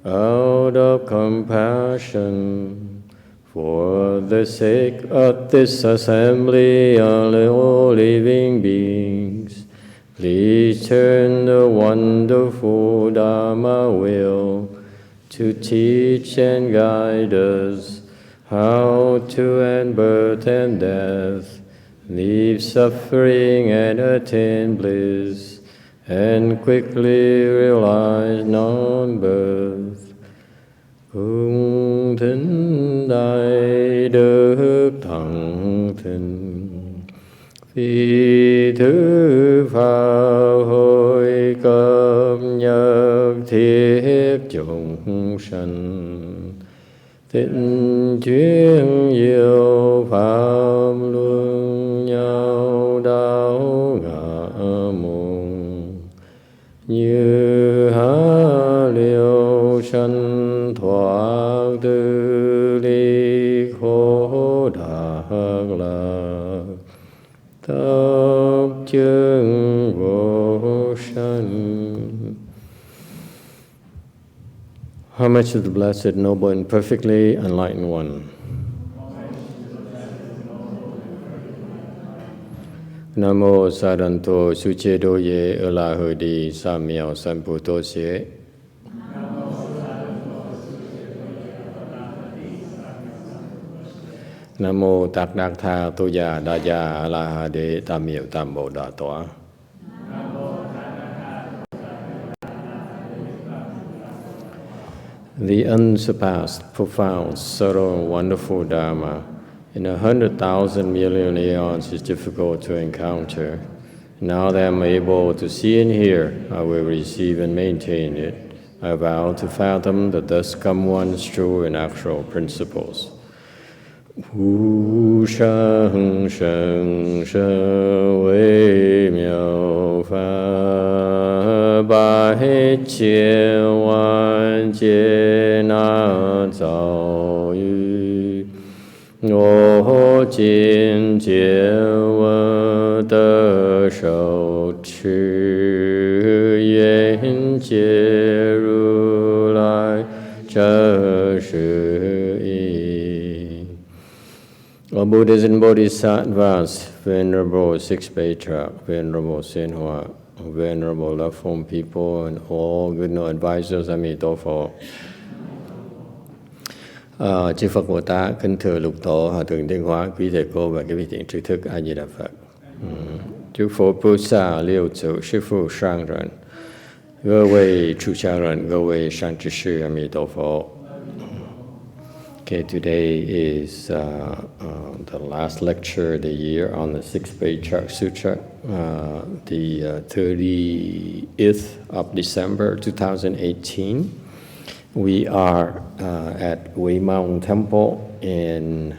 out of compassion, for the sake of this assembly of all living beings, please turn the wonderful Dharma wheel to teach and guide us how to end birth and death, leave suffering and attain bliss, and quickly realize non-birth. Cung thính đại đức thắng thịnh, phi thứ pháp hội cập nhật thiết chúng sanh, tịnh chuyên diệu pháp luân nhau đạo ngã môn, như há liêu sanh thoát tư ly khổ đắc lạc, thập chứng vô sanh. How much of the Blessed, Noble, and Perfectly Enlightened One? Nam mô Sa Đan Tô Su Che Do Ye A La Hơ Đi Sa Miao San Pu Tô Xie. Nam mô Tát Đắc Tha Tô Già Đa Già A La Ha Đế Tam Miệu Tam Bộ Đà Tỏa. The unsurpassed, profound, subtle, and wonderful Dharma in 100,000 million aeons is difficult to encounter. Now that I am able to see and hear, I will receive and maintain it. I vow to fathom the thus come one's true and actual principles. Wu shang sheng she wei miao fa bai jie wan jie na zao yu wo jin jie wen de shou chi yan jie ru lai zhe shi yi. O Buddhas and Bodhisattvas, Venerable 6th Patriarch, Venerable YongHua, Venerable love-form people, and all good no advisors, A Di Đà Phật. Chư Phật Bồ Tát, kính thưa lục tổ, hòa thượng Thiên Hóa, quý thầy cô và các vị thiện tri thức, A Di Đà Phật. Chư Phật Bồ Tát, Liêu Chủ, Sư Phụ Sang Rần, Cơ Vị Chủ Cha Rần, Cơ Vị Sang Trí Sư, A Di Đà Phật. Okay, today is the last lecture of the year on the 6th Patriarch Sutra, the 30th of December 2018. We are at Wei Mountain Temple in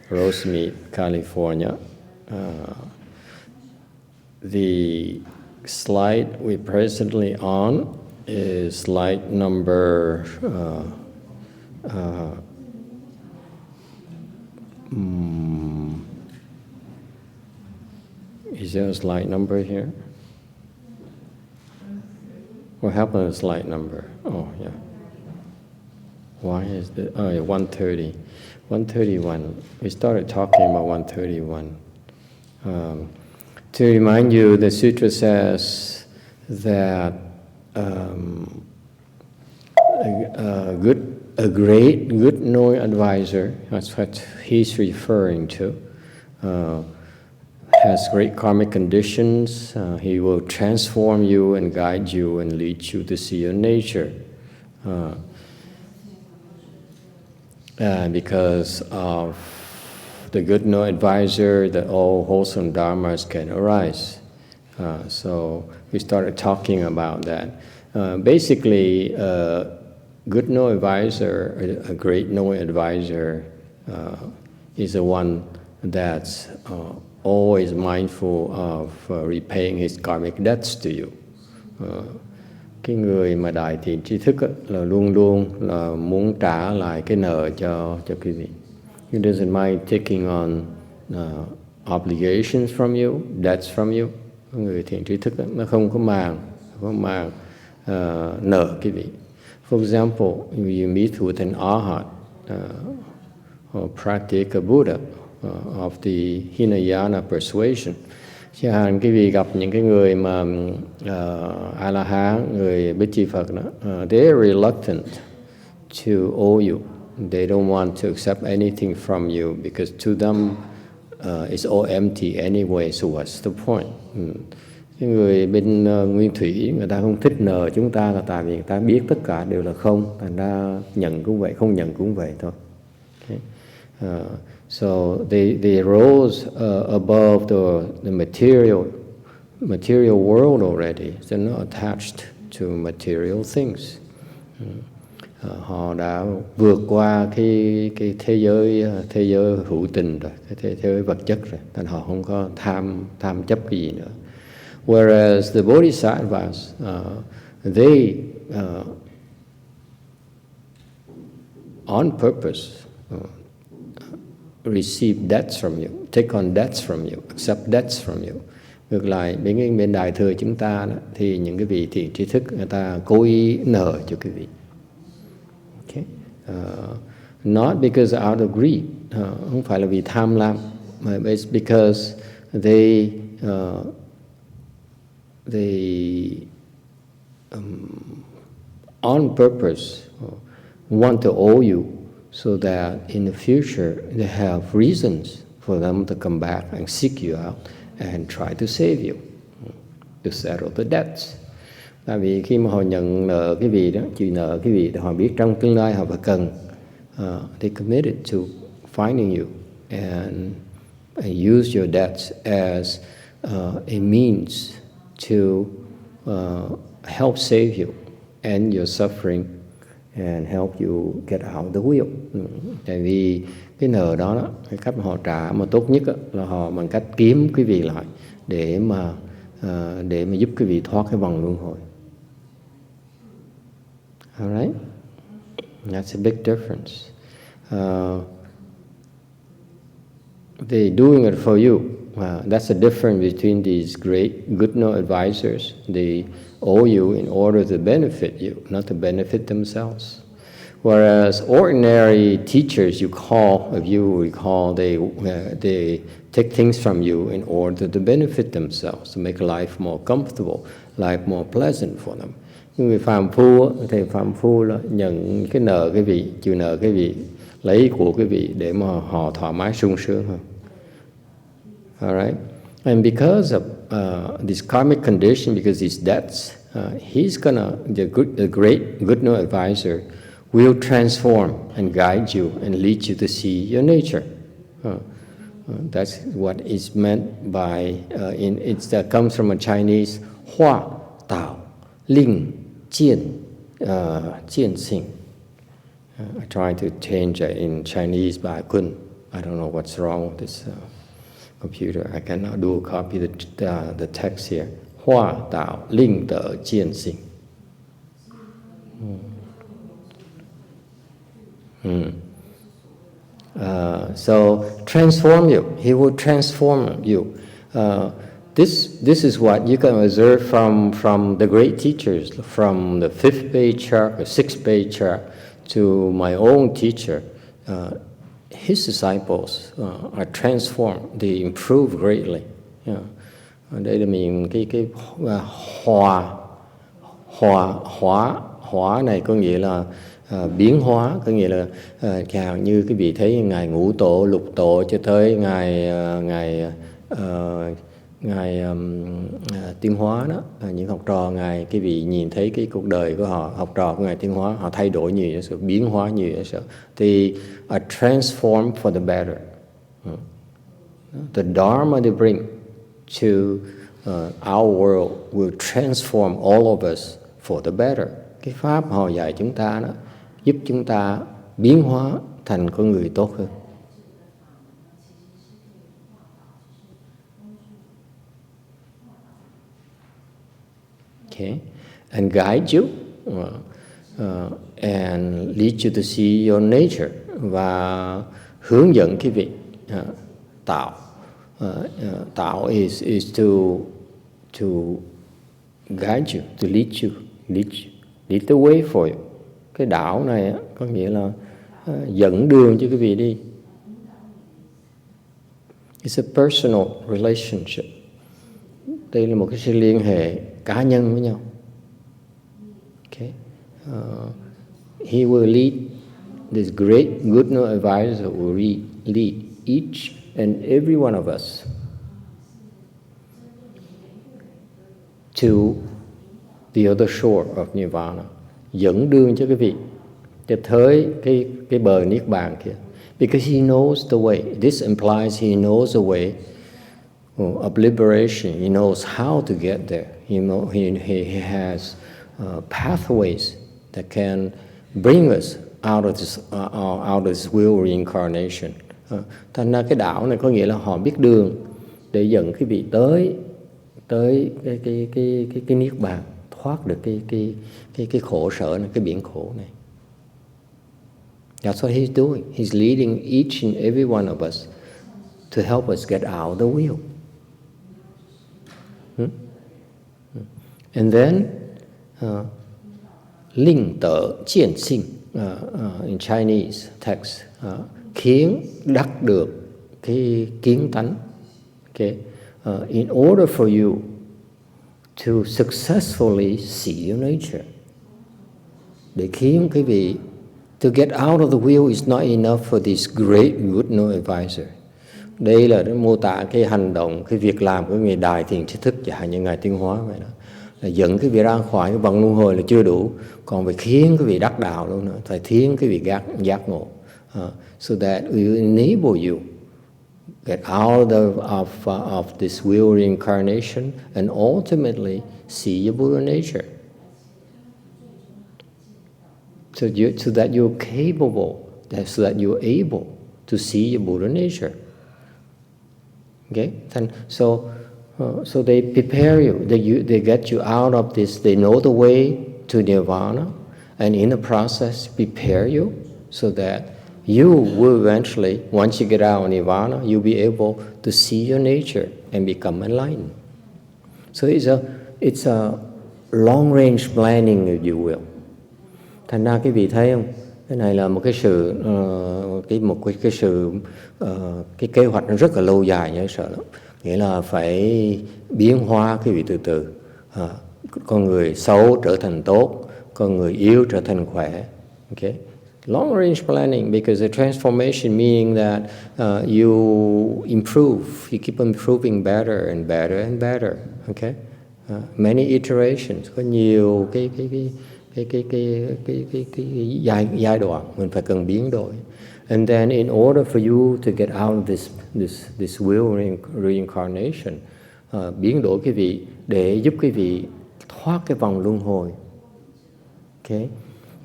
Rosemead, California. The slide we're presently on is slide number is there a slide number here? What happened to the slide number? Oh, yeah. Why is the... Oh, yeah, 130. 131. We started talking about 131. To remind you, the sutra says that a great, good knowing advisor, that's what he's referring to, has great karmic conditions. He will transform you and guide you and lead you to see your nature. Because of the good no advisor, that all wholesome dharmas can arise. So we started talking about that. Basically, good no advisor, a great knowing advisor, is the one that's always mindful of repaying his karmic debts to you. Cái người mà đại thiện tri thức là luôn luôn là muốn trả lại cái nợ cho quý vị. He doesn't mind taking on obligations from you, debts from you. Người thiện tri thức nó không có màng nợ quý vị. For example, you meet with an arhat or practice a Buddha of the Hinayana persuasion. Chẳng hạn quý vị gặp những cái người mà A-la-hán, người Bích Chi Phật đó, they're reluctant to owe you. They don't want to accept anything from you because to them it's all empty anyway, so what's the point? Cái người bên Nguyên Thủy, người ta không thích nợ chúng ta là tại vì người ta biết tất cả đều là không, thành ra nhận cũng vậy, không nhận cũng vậy thôi. Okay. So they rose above the material world already. They're not attached to material things. Họ đã vượt qua cái thế giới hữu tình rồi, cái thế giới vật chất rồi, nên họ không có tham chấp cái gì nữa. Whereas the bodhisattvas, they on purpose receive debts from you, take on debts from you, accept debts from you. Ngược lại, bên Đại Thừa chúng ta đó, thì những cái vị thiện tri thức người ta cố ý nợ cho quý vị. Okay. Not because out of greed, không phải là vì tham lam, but it's because they on purpose want to owe you so that in the future they have reasons for them to come back and seek you out and try to save you, to settle the debts. Tại vì khi mà họ nhận nợ cái vị đó, chịu nợ cái vị, thì họ biết trong tương lai họ phải cần, they committed to finding you and use your debts as a means to help save you and your suffering and help you get out the wheel. Tại vì cái nợ đó, cái cách mà họ trả mà tốt nhất là họ bằng cách kiếm quý vị lại để mà giúp quý vị thoát cái vòng luân hồi. All right? That's a big difference. They're doing it for you. That's the difference between these great good advisors. They owe you in order to benefit you, not to benefit themselves. Whereas ordinary teachers, if you recall, they take things from you in order to benefit themselves, to make life more comfortable, life more pleasant for them. Người phàm phu, thầy phàm phu là nhận cái nợ cái vị, chịu nợ cái vị, lấy của cái vị để mà họ thoải mái sung sướng hơn. All right, and because of this karmic condition, because these debts, the great good advisor will transform and guide you and lead you to see your nature. That's what is meant by it comes from a Chinese Hua Tao Ling Jian Xing. I tried to change it in Chinese, but I couldn't. I don't know what's wrong with this computer. I cannot copy the text here. Hua Tao Ling De Jian Xing. So transform you. He will transform you. This is what you can observe from the great teachers, from the 5th Patriarch, the 6th Patriarch, to my own teacher. His disciples are transformed. They improve greatly. Đây là mình cái hóa này có nghĩa là biến hóa, có nghĩa là chẳng như cái vị thấy ngài Ngũ Tổ, Lục Tổ cho tới ngài Tiến Hóa đó, những học trò ngài, cái vị nhìn thấy cái cuộc đời của họ, học trò của ngài Tiến Hóa, họ thay đổi nhiều sự, biến hóa nhiều sự, thì are transformed for the better. The dharma they bring to our world will transform all of us for the better. Cái pháp họ dạy chúng ta đó giúp chúng ta biến hóa thành con người tốt hơn. Okay, and guide you and lead you to see your nature, và hướng dẫn cái vị tạo. Tạo is to guide you, to lead the way for you. Cái đạo này có nghĩa là dẫn đường cho quý vị đi. It's a personal relationship. Đây là một cái sự liên hệ cá nhân với nhau. Okay. He will lead, this great good no advisor will lead each and every one of us to the other shore of Nirvana. Dẫn đường cho quý vị để tới cái bờ niết bàn kia. Because he knows the way. This implies he knows the way of liberation. He knows how to get there. He has pathways that can bring us out of this will reincarnation. Thành ra cái đạo này có nghĩa là họ biết đường để dẫn quý vị tới cái niết bàn, thoát được cái khổ sở này, cái biển khổ này. That's what he's doing. He's leading each and every one of us to help us get out the wheel. And then, linh tợ chiển sinh, in Chinese text, khiến đắc được cái kiến tánh. Okay? In order for you to successfully see your nature, để khiến quý vị to get out of the wheel is not enough for this great good no advisor. Đây là mô tả cái hành động, cái việc làm của người đại thiền tri thức, chẳng hạn như ngài Tiến Hóa vậy đó. Là dẫn cái vị ra khỏi cái vòng luân hồi là chưa đủ, còn phải khiến cái vị đắc đạo luôn nữa, phải khiến cái vị giác ngộ. So that we enable you get out of this will reincarnation and ultimately see your Buddha nature. So that you're capable, so that you're able to see your Buddha nature. Okay, and so they prepare you. They get you out of this. They know the way to nirvana, and in the process, prepare you so that you will eventually, once you get out of nirvana, you'll be able to see your nature and become enlightened. So it's a long-range planning, if you will. Thành ra quý vị thấy không? Cái này là một cái sự cái kế hoạch nó rất là lâu dài nhớ sợ lắm. Nghĩa là phải biến hóa quý vị từ từ. Con người xấu trở thành tốt, con người yếu trở thành khỏe. Okay? Long range planning, because the transformation meaning that you improve, you keep improving better and better and better. Okay? Many iterations, có nhiều cái giai đoạn mình phải cần biến đổi. And then in order for you to get out of this will reincarnation, biến đổi quý vị để giúp quý vị thoát cái vòng luân hồi. Okay?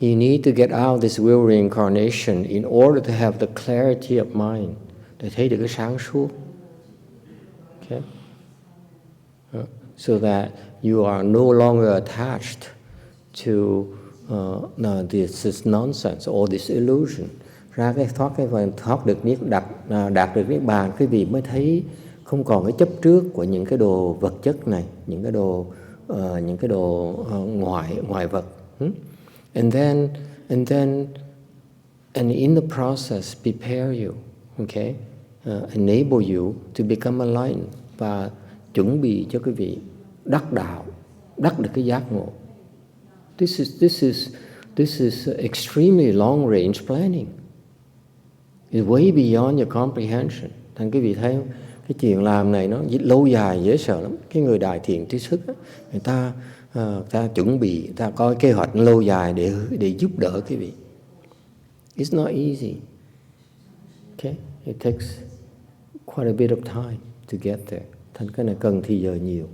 You need to get out this will reincarnation in order to have the clarity of mind, để thấy được cái sáng suốt. Okay? So that you are no longer attached to this nonsense or this illusion. Ra cái thoát được đạt được niết bàn, quý vị mới thấy không còn cái chấp trước của những cái đồ vật chất này, những cái đồ ngoại vật. And in the process prepare you, okay, enable you to become enlightened, và chuẩn bị cho quý vị đắc đạo, đắc được cái giác ngộ. This is extremely long range planning. It's way beyond your comprehension. Thành quý vị thấy không? Cái chuyện làm này nó lâu dài dễ sợ lắm. Cái người đại thiện trí thức á, người ta chuẩn bị, ta coi kế hoạch lâu dài để giúp đỡ quý vị. It's not easy. Okay? It takes quite a bit of time to get there. Thành cái này cần thì giờ nhiều.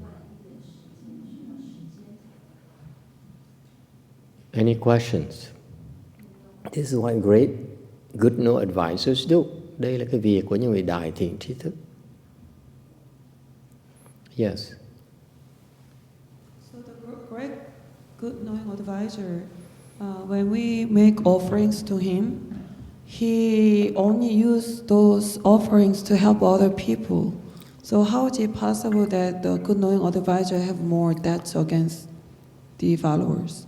Any questions? This is what great good no advisors do. Đây là cái việc của những người đại thiện trí thức. Yes. So the great good knowing advisor, when we make offerings to him, he only used those offerings to help other people. So how is it possible that the good knowing advisor have more debts against the followers?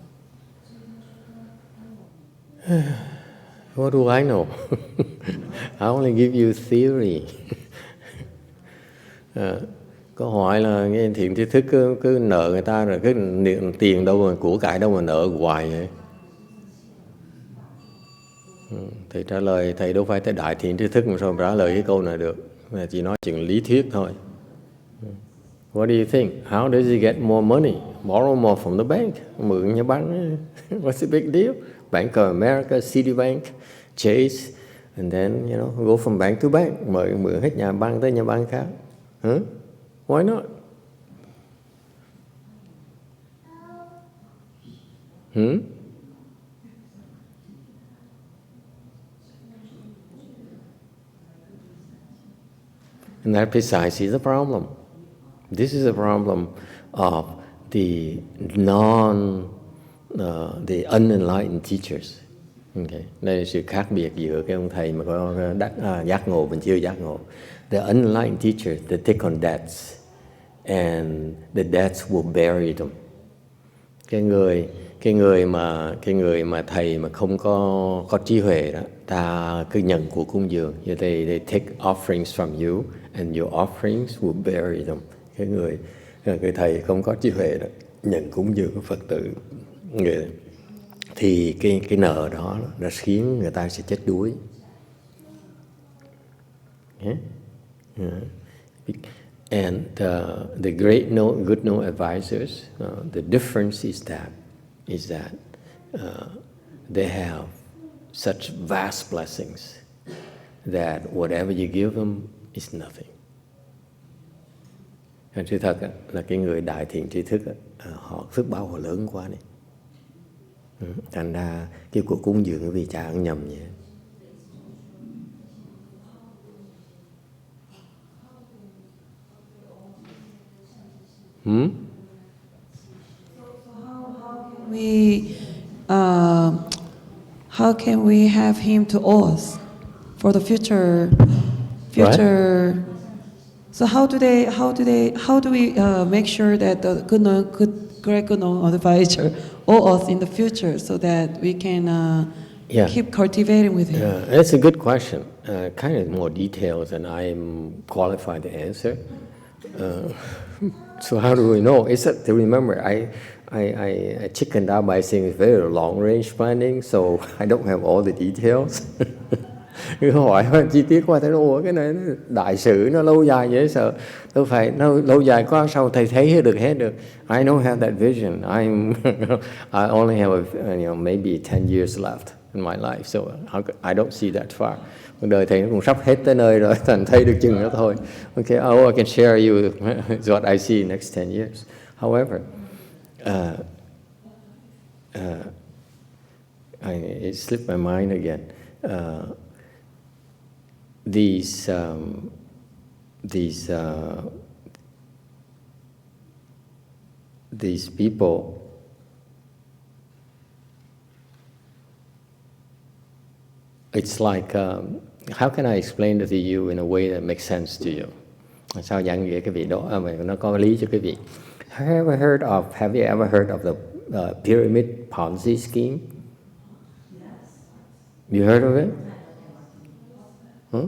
What do I know? I only give you theory. Câu hỏi là cái thiện tri thức cứ nợ người ta rồi cứ tiền đâu mà của cải đâu mà nợ hoài vậy. Thầy trả lời, thầy đâu phải tới đại thiện tri thức mà sao trả lời cái câu này được, mà chỉ nói chuyện lý thuyết thôi. What do you think? How does he get more money? Borrow more from the bank. Mượn nhà băng. What's the big deal? Bank of America, Citibank, Chase, and then go from bank to bank. Mượn hết nhà băng tới nhà băng khác. Huh? Why not? And that precisely is the problem. This is a problem of the the unenlightened teachers. Okay. Đây là sự khác biệt giữa cái ông thầy mà có giác ngộ và chưa giác ngộ. The unenlightened teachers, they take on debts, and the debts will bury them. Cái người mà thầy mà không có trí huệ đó, ta cứ nhận của cúng dường, they take offerings from you, and your offerings will bury them. Cái người thầy không có trí huệ đó, nhận cúng dường của Phật tử, thì cái nợ đó nó khiến người ta sẽ chết đuối. And the great good no advisors, the difference is that they have such vast blessings that whatever you give them is nothing. Sự thật là cái người đại thiện tri thức họ phước báo họ lớn quá này. Thành ra cái cuộc cúng dường cái vị cha ăn nhầm vậy. How can we have him to us for the future? Right? So how do we make sure that the great good advisor owe us in the future so that we can keep cultivating with him? Yeah, that's a good question. Kind of more details than I'm qualified to answer. So how do we know? It's to remember, I chickened out by saying it's very long range planning, so I don't have all the details. Cứ hỏi chi tiết quá, thấy ủa cái này nó đại sự nó lâu dài dễ sợ, đâu phải nó lâu dài quá sao thầy thấy hết được. I don't have that vision. I only have maybe 10 years left in my life, so I don't see that far. Cuộc đời thầy nó cũng sắp hết tới nơi rồi, thành thấy được chừng đó thôi. Okay, I can share you what I see next 10 years. However, it slipped my mind again. These people, it's like, how can I explain it to you in a way that makes sense to you? Sao giảng nghĩa cái vị đó mà nó có lý cho cái vị. Have you ever heard of the pyramid Ponzi scheme? You heard of it? Huh?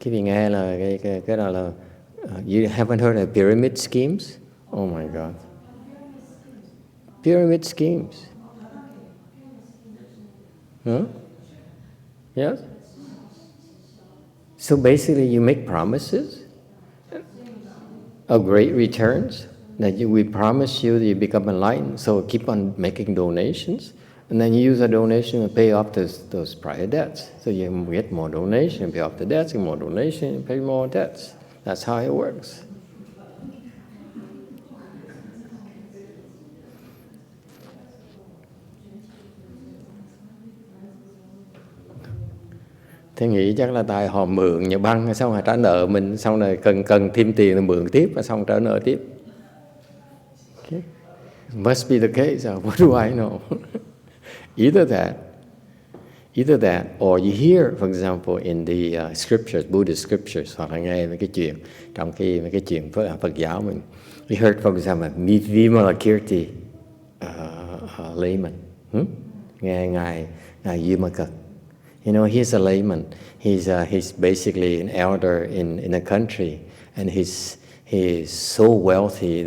Cái vị nghe là cái đó là you haven't heard of pyramid schemes? Oh my God. Pyramid schemes. Huh? Yes? So basically you make promises of great returns. That we promise you that you become enlightened, so keep on making donations, and then you use the donation to pay off those prior debts. So you get more donation, pay off the debts, get more donation, pay more debts. That's how it works. Thế nghĩ chắc là tại họ mượn nhà băng, xong rồi trả nợ mình, xong rồi cần thêm tiền thì mượn tiếp, và xong trả nợ tiếp. Must be the case. What do I know? Either that, Either that, or you hear, for example, in the scriptures, Buddhist scriptures, hoặc là nghe mấy cái chuyện trong mấy cái chuyện Phật giáo mình. We heard, for example, Vimalakirti layman. Nghe ngài Vimalakirti. You know, he's a layman. He's basically an elder in a country, and he is so wealthy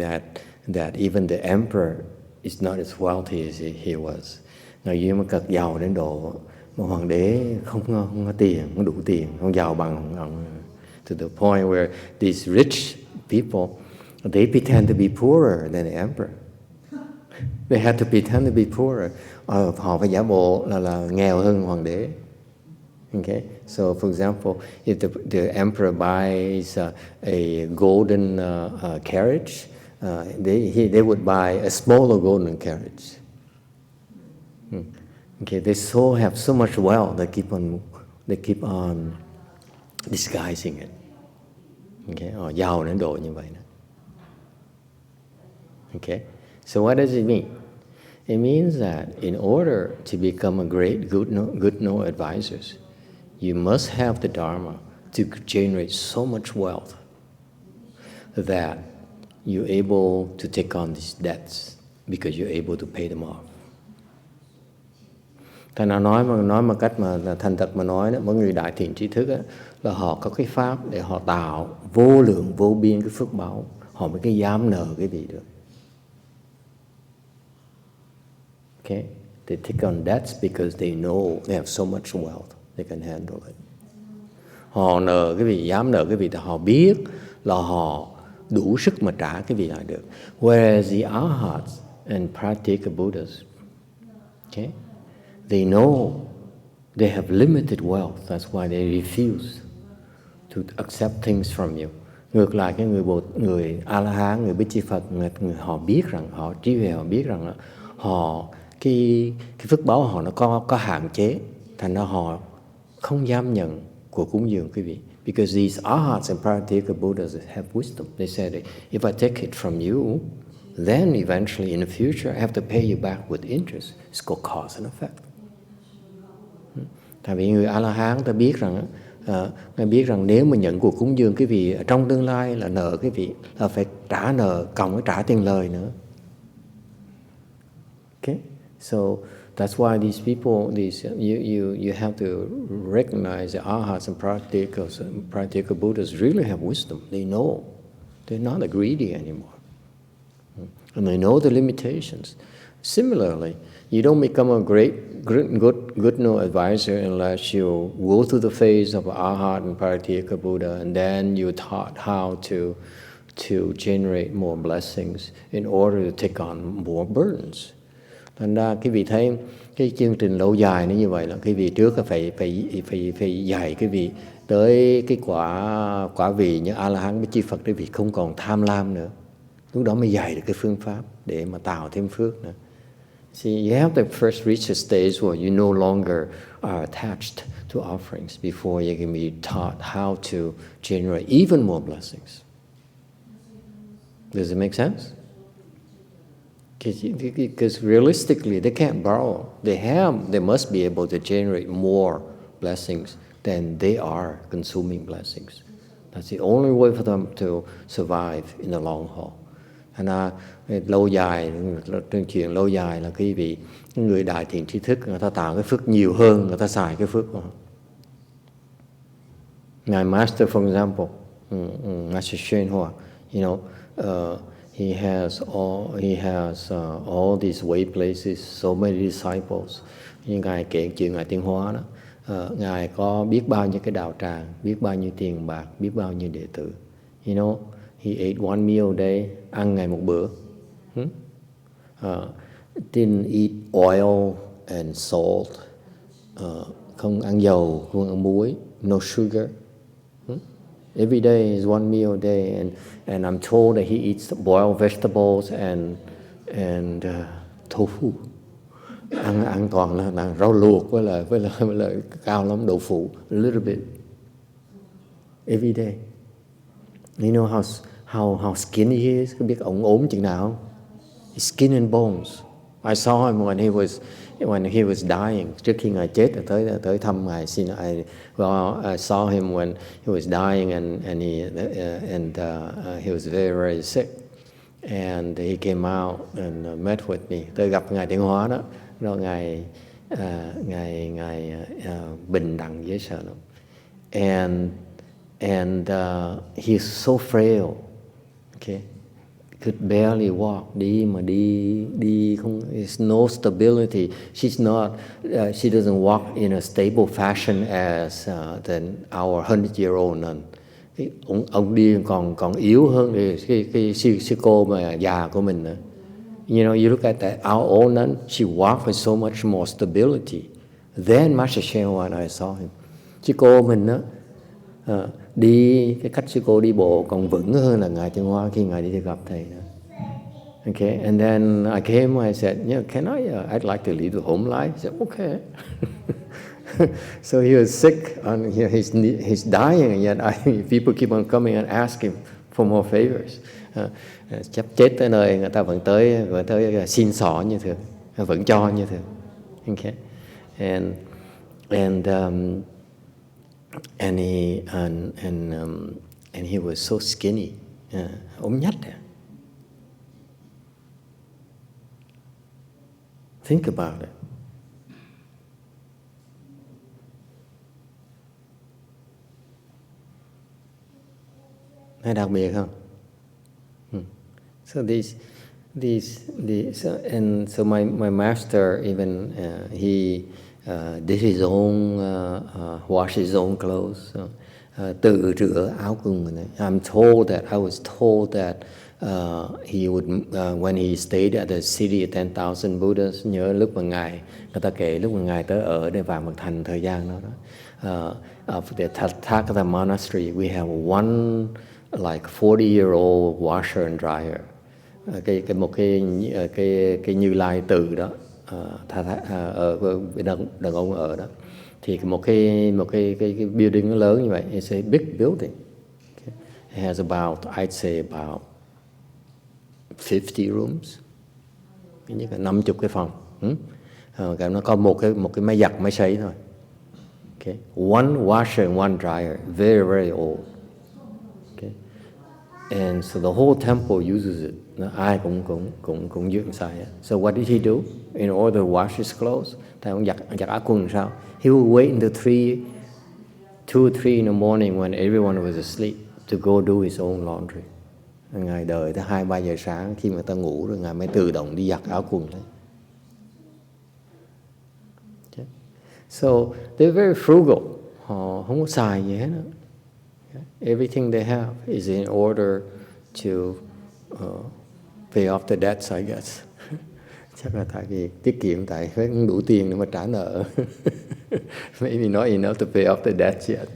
that even the emperor is not as wealthy as he was. Ngài Vimalakirti giàu đến độ mà hoàng đế không có tiền, không đủ tiền, không giàu bằng ông. To the point where these rich people, they pretend to be poorer than the emperor. They had to pretend to be poorer. Họ phải giả bộ là nghèo hơn hoàng đế. Okay, so for example, if the emperor buys a golden carriage, they would buy a smaller golden carriage. Okay, they have so much wealth, they keep on disguising it. Okay, giàu đến độ như vậy đó. Okay, so what does it mean? It means that in order to become a great good no advisors, you must have the Dharma to generate so much wealth that you're able to take on these debts because you're able to pay them off. Thành ra nói một cách mà thành thật mà nói đó, mỗi người đại thiện trí thức đó, là họ có cái pháp để họ tạo vô lượng vô biên cái phước báo, họ mới cái dám nợ cái gì được. Okay, they take on debts because they know they have so much wealth they can handle it. Họ nợ cái gì, dám nợ cái gì thì họ biết là họ đủ sức mà trả cái gì lại được. Whereas the Arhats and Pratyeka Buddhas, okay, they know they have limited wealth. That's why they refuse to accept things from you. Ngược lại cái người A-la-hán, người Bích Chi Phật, họ biết rằng, họ trí huệ họ biết rằng họ cái phước báo họ nó có hạn chế, thành ra họ không dám nhận của cúng dường quý vị. Because these Arhats and Pratyeka Buddhas have wisdom. They said, if I take it from you, then eventually in the future I have to pay you back with interest. It's called cause and effect. Tại vì người A-la-hán ta biết rằng nếu mà nhận cuộc cúng dường quý vị trong tương lai là nợ quý vị là phải trả nợ cộng với trả tiền lời nữa. Okay, so that's why these people, you have to recognize the Arhats and Pratyeka Buddhas really have wisdom. They know they're not greedy anymore, and they know the limitations. Similarly, you don't become a good no advisor unless you go through the phase of Arhat and Pratyeka Buddha, and then you're taught how to generate more blessings in order to take on more burdens. Thành ra cái vị thấy cái chương trình lâu dài nó như vậy là cái vị trước là phải dạy cái vị tới cái quả vị như A-la-hán với Chi Phật, cái vị không còn tham lam nữa. Lúc đó mới dạy được cái phương pháp để mà tạo thêm phước nữa. See, you have to first reach a stage where you no longer are attached to offerings before you can be taught how to generate even more blessings. Does it make sense? Because realistically, they can't borrow. They must be able to generate more blessings than they are consuming blessings. That's the only way for them to survive in the long haul. Thành lâu dài, trên chuyện lâu dài là cái vị người đại thiện trí thức người ta tạo cái phước nhiều hơn, người ta xài cái phước của họ. Ngài Master, for example, Master HuiNeng, you know, he has all these way places, so many disciples. Như ngài kể chuyện ngài Tiên Hóa đó, ngài có biết bao nhiêu cái đạo tràng, biết bao nhiêu tiền bạc, biết bao nhiêu đệ tử. You know, he ate one meal a day, ăn ngày một bữa. Didn't eat oil and salt, không ăn dầu, không ăn muối, no sugar. Every day is one meal a day, and I'm told that he eats boiled vegetables and tofu. Ăn toàn là rau luộc với lại cao lắm đậu phụ, a little bit every day. You know how skinny he is? Có biết ông ốm chừng nào không? Skin and bones. I saw him when he was dying. Trước khi ngài chết, tới thăm ngài xin. I saw him when he was dying and he was very very sick. And he came out and met with me. Tôi gặp ngài Tiến Hóa đó, rồi ngài bình đẳng dễ sợ lắm. And he's so frail. Okay, could barely walk. Đi không. There's no stability. She's not. She doesn't walk in a stable fashion as our 100-year-old nun. Ông đi còn yếu hơn cái sư cô mà già của mình nữa. You know, you look at that, our old nun, she walked with so much more stability. Then Master Shen when I saw him. Sư cô mình đó, đi cái cách sư cô đi bộ còn vững hơn là ngài Tiên Hoa khi ngài đi gặp thầy đó. Okay, and then I came, I said, can I? I'd like to live the home life. He said, okay. So he was sick, and he's dying, and yet people keep on coming and ask him for more favors. Chấp chết tới nơi người ta vẫn tới xin xỏ như thường, vẫn cho như thường. Okay, and he was so skinny, ốm nhách. Think about it. Hay đặc biệt không? So so my master even he did his own wash his own clothes. Tự rửa áo quần mình. I was told that he would when he stayed at the city of 10,000 Buddhas. Nhớ lúc mà người ta kể lúc mà ngài tới ở để Vạn Mật Thành thời gian đó. Of the Tathagata monastery, we have one like 40-year-old washer and dryer. Cái Như Lai Từ đó, ở đàn ông ở đó, thì một cái building nó lớn như vậy. It's a big building. Okay. It has about, I'd say about 50 rooms. Như là 50 cái phòng. Nó có một cái máy giặt, máy sấy thôi. Okay. One washer and one dryer, very very old. Okay. And so the whole temple uses it. Ai cũng dưỡng xài. So what did he do? In order to wash his clothes, thầy ông giặt áo quần sao? He would wait until 2 or 3 in the morning when everyone was asleep to go do his own laundry. Ngài đợi tới 2-3 giờ sáng khi mà ta ngủ rồi ngài mới tự động đi giặt áo quần đấy. Okay. So they're very frugal. Họ không có xài gì hết. Everything they have is in order to pay off the debts, I guess. Chắc là tại vì tiết kiệm, tại không đủ tiền để mà trả nợ. Maybe not enough to pay off the debts yet.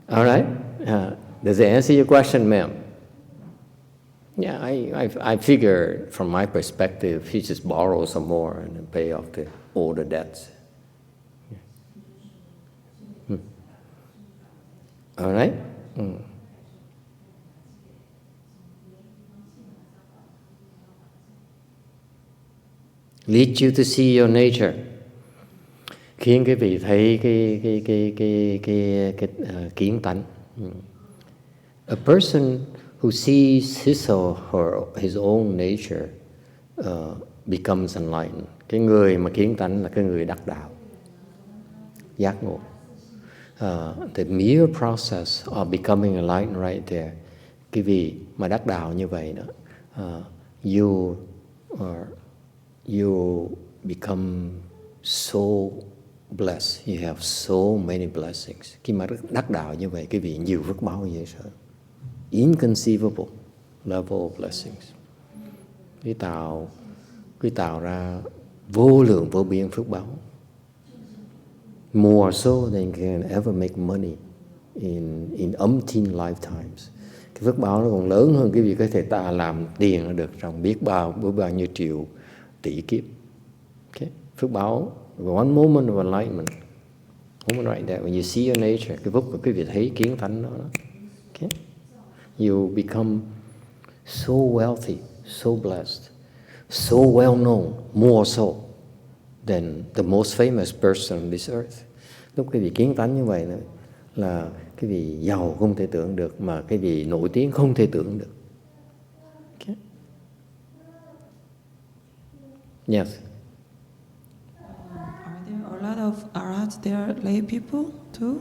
All right. Does it answer your question, ma'am? Yeah, I figure from my perspective, he just borrow some more and then pay off the older debts. All right. Lead you to see your nature, khiến cái vị thấy cái kiến tánh. A person who sees his or his own nature becomes enlightened. Cái người mà kiến tánh là cái người đắc đạo, giác ngộ. The mere process of becoming enlightened right there. Cái vị mà đắc đạo như vậy đó, you become so blessed. You have so many blessings. Khi mà đắc đạo như vậy, cái vị nhiều phước báo dễ sợ. Inconceivable level of blessings. Quý tạo ra vô lượng vô biên phước báo. More so than you can ever make money in umpteen lifetimes. Cái phước báo nó còn lớn hơn cái việc có thể ta làm tiền được trong biết bao nhiêu triệu tỷ kiếp. Okay. Phước báo, one moment of enlightenment, moment right there, when you see your nature, cái phút của quý vị thấy kiến thánh đó. Okay. You become so wealthy, so blessed. so well known, more so than the most famous person on this earth. Lúc cái vị kiến tánh như vậy là cái vị giàu không thể tưởng được, mà cái vị nổi tiếng không thể tưởng được. Okay. Yes. Are there a lot of arhats? There are lay people too.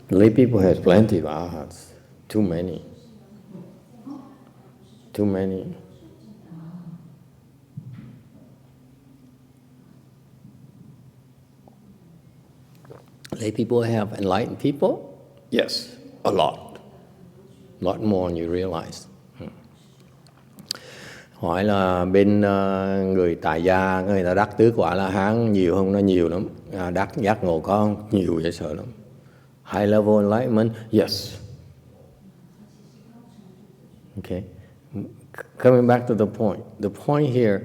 Lay people has plenty of arhats. Too many. Too many. Lay people have enlightened people? Yes, a lot. Lot more than you realize. Hỏi là bên người tại gia, người ta đắc tứ quả La Hán nhiều không? Nó nhiều lắm. Đắc giác ngộ có không? Nhiều dễ sợ lắm. High level enlightenment? Yes. Okay. Coming back to the point here,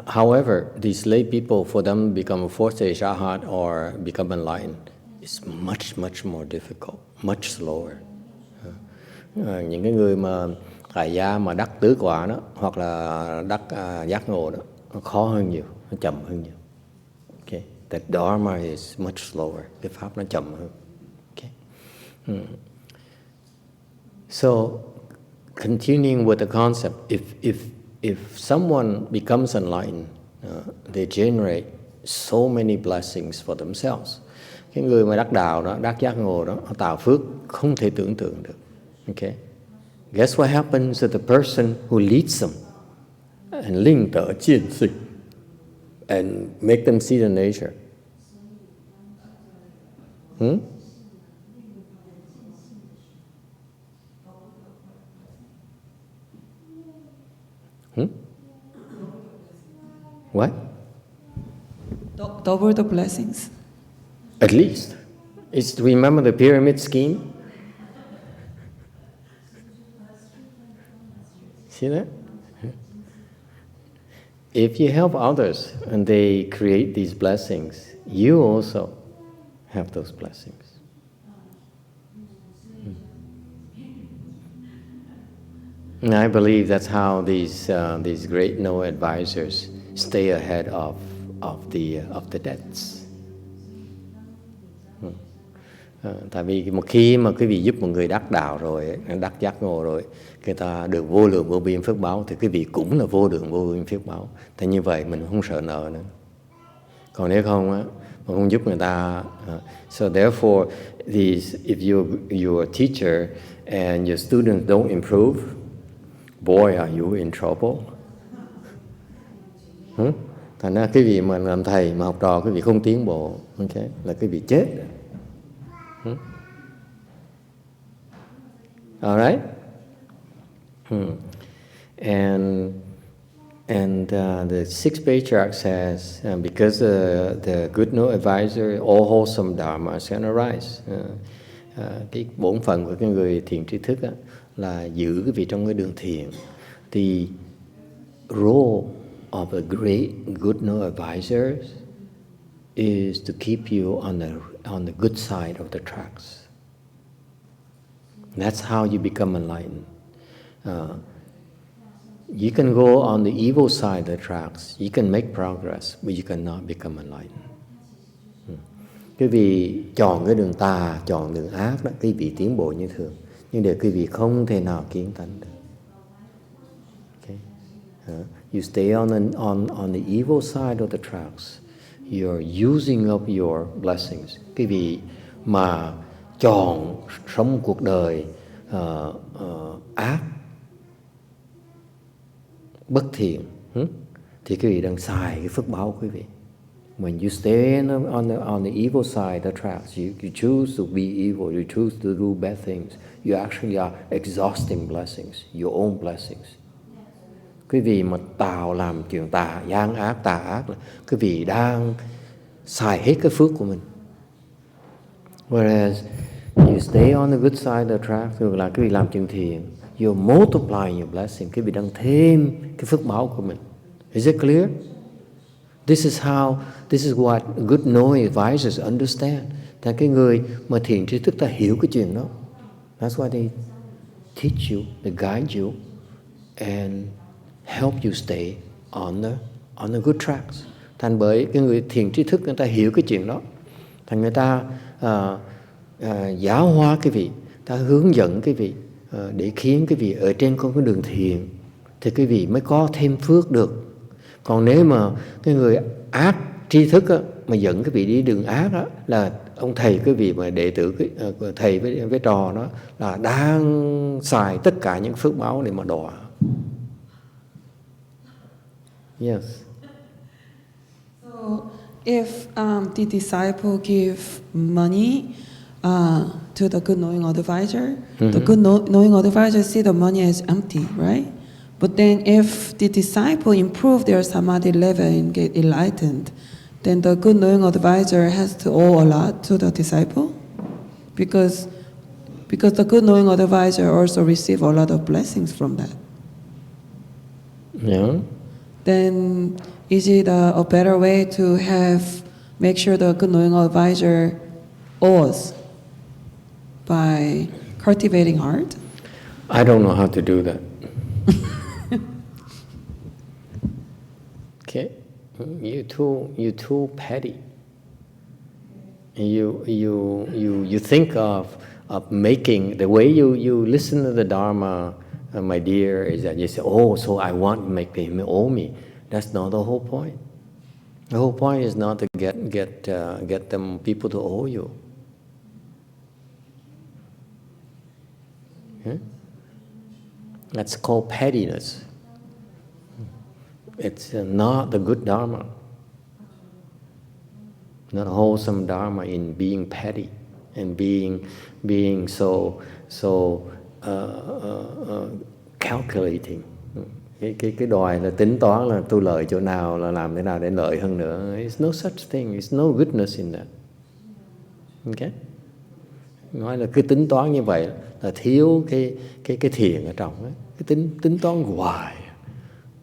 however, these lay people, for them to become a fourth stage arhat or become enlightened, it's much, much more difficult, much slower. Những cái người mà tại gia mà đắc tứ quả đó, hoặc là đắc giác ngộ đó, nó khó hơn nhiều, nó chậm hơn nhiều. Okay. That dharma is much slower. Cái pháp nó chậm hơn. Okay. So, continuing with the concept, if someone becomes enlightened, they generate so many blessings for themselves. Cái người mà đắc đạo đó, đắc giác ngộ đó, họ tạo phước không thể tưởng tượng được. Okay. Guess what happens to the person who leads them and linh tở chiên sinh and make them see the nature? What? Double the blessings. At least. Remember the pyramid scheme? See that? If you help others and they create these blessings, you also have those blessings. And I believe that's how these great no advisors stay ahead of the debts. Tại vì một khi mà quý vị giúp một người đắc đạo rồi, đắc giác ngộ rồi, người ta được vô lượng vô biên phước báo, thì quý vị cũng là vô lượng vô biên phước báo. Thì như vậy mình không sợ nợ nữa. Còn nếu không á, mà không giúp người ta, so therefore, if you're a teacher and your students don't improve, boy, are you in trouble. Thành ra cái vị mà làm thầy mà học trò cái vị không tiến bộ, okay, là cái vị chết. All right. And the 6th Patriarch says, because the good no advisor, all wholesome dharmas can arise. Cái bổn phận của cái người thiện tri thức là giữ cái vị trong cái đường thiện. The role of a great good no advisor is to keep you on the good side of the tracks. That's how you become enlightened. You can go on the evil side of the tracks. You can make progress, but you cannot become enlightened. Cái vị chọn cái đường tà, chọn đường ác đó, cái vị tiến bộ như thường. Nhưng để cái vị không thể nào kiến tánh được. Okay? You stay on the evil side of the tracks. You're using up your blessings. Cái vị mà chọn sống cuộc đời ác, bất thiện, thì quý vị đang xài cái phước báo của quý vị. When you stay on the evil side of the tracks, you choose to be evil, you choose to do bad things, you actually are exhausting blessings, your own blessings. Quý vị mà làm chuyện gian ác, tà ác là quý vị đang xài hết cái phước của mình. Whereas you stay on the good side of the track, thường là quý vị làm chuyện thiện, you're multiplying your blessing, quý vị đang thêm cái phước báo của mình. Is it clear? This is what good knowing advisors understand. Tại cái người mà thiện tri thức ta hiểu cái chuyện đó. That's why they teach you, they guide you, and help you stay on the good tracks. Thành bởi cái người thiền trí thức người ta hiểu cái chuyện đó, thành người ta giáo hóa cái vị, ta hướng dẫn cái vị để khiến cái vị ở trên con cái đường thiền, thì cái vị mới có thêm phước được. Còn nếu mà cái người ác tri thức á, mà dẫn cái vị đi đường ác á, là ông thầy cái vị mà đệ tử thầy với trò đó là đang xài tất cả những phước báo để mà đọa. Yes. So if the disciple give money to the good knowing advisor, the good knowing advisor see the money as empty, right? But then if the disciple improve their samadhi level and get enlightened, then the good knowing advisor has to owe a lot to the disciple, because the good knowing advisor also receive a lot of blessings from that. Yeah. Then is it a better way to make sure the good knowing advisor owes by cultivating heart? I don't know how to do that. Okay, you too petty. You think of making the way you listen to the Dharma, my dear, is that you say, oh, so I want to make him owe me. That's not the whole point. The whole point is not to get them people to owe you. Yeah? That's called pettiness. It's not the good Dharma, not a wholesome Dharma in being petty and being so calculating. Cái đòi là tính toán là tôi lợi chỗ nào là làm thế nào để lợi hơn nữa. It's no such thing. It's no goodness in that. Okay? Nói là cứ tính toán như vậy là thiếu cái thiền ở trong ấy. Cái tính toán hoài.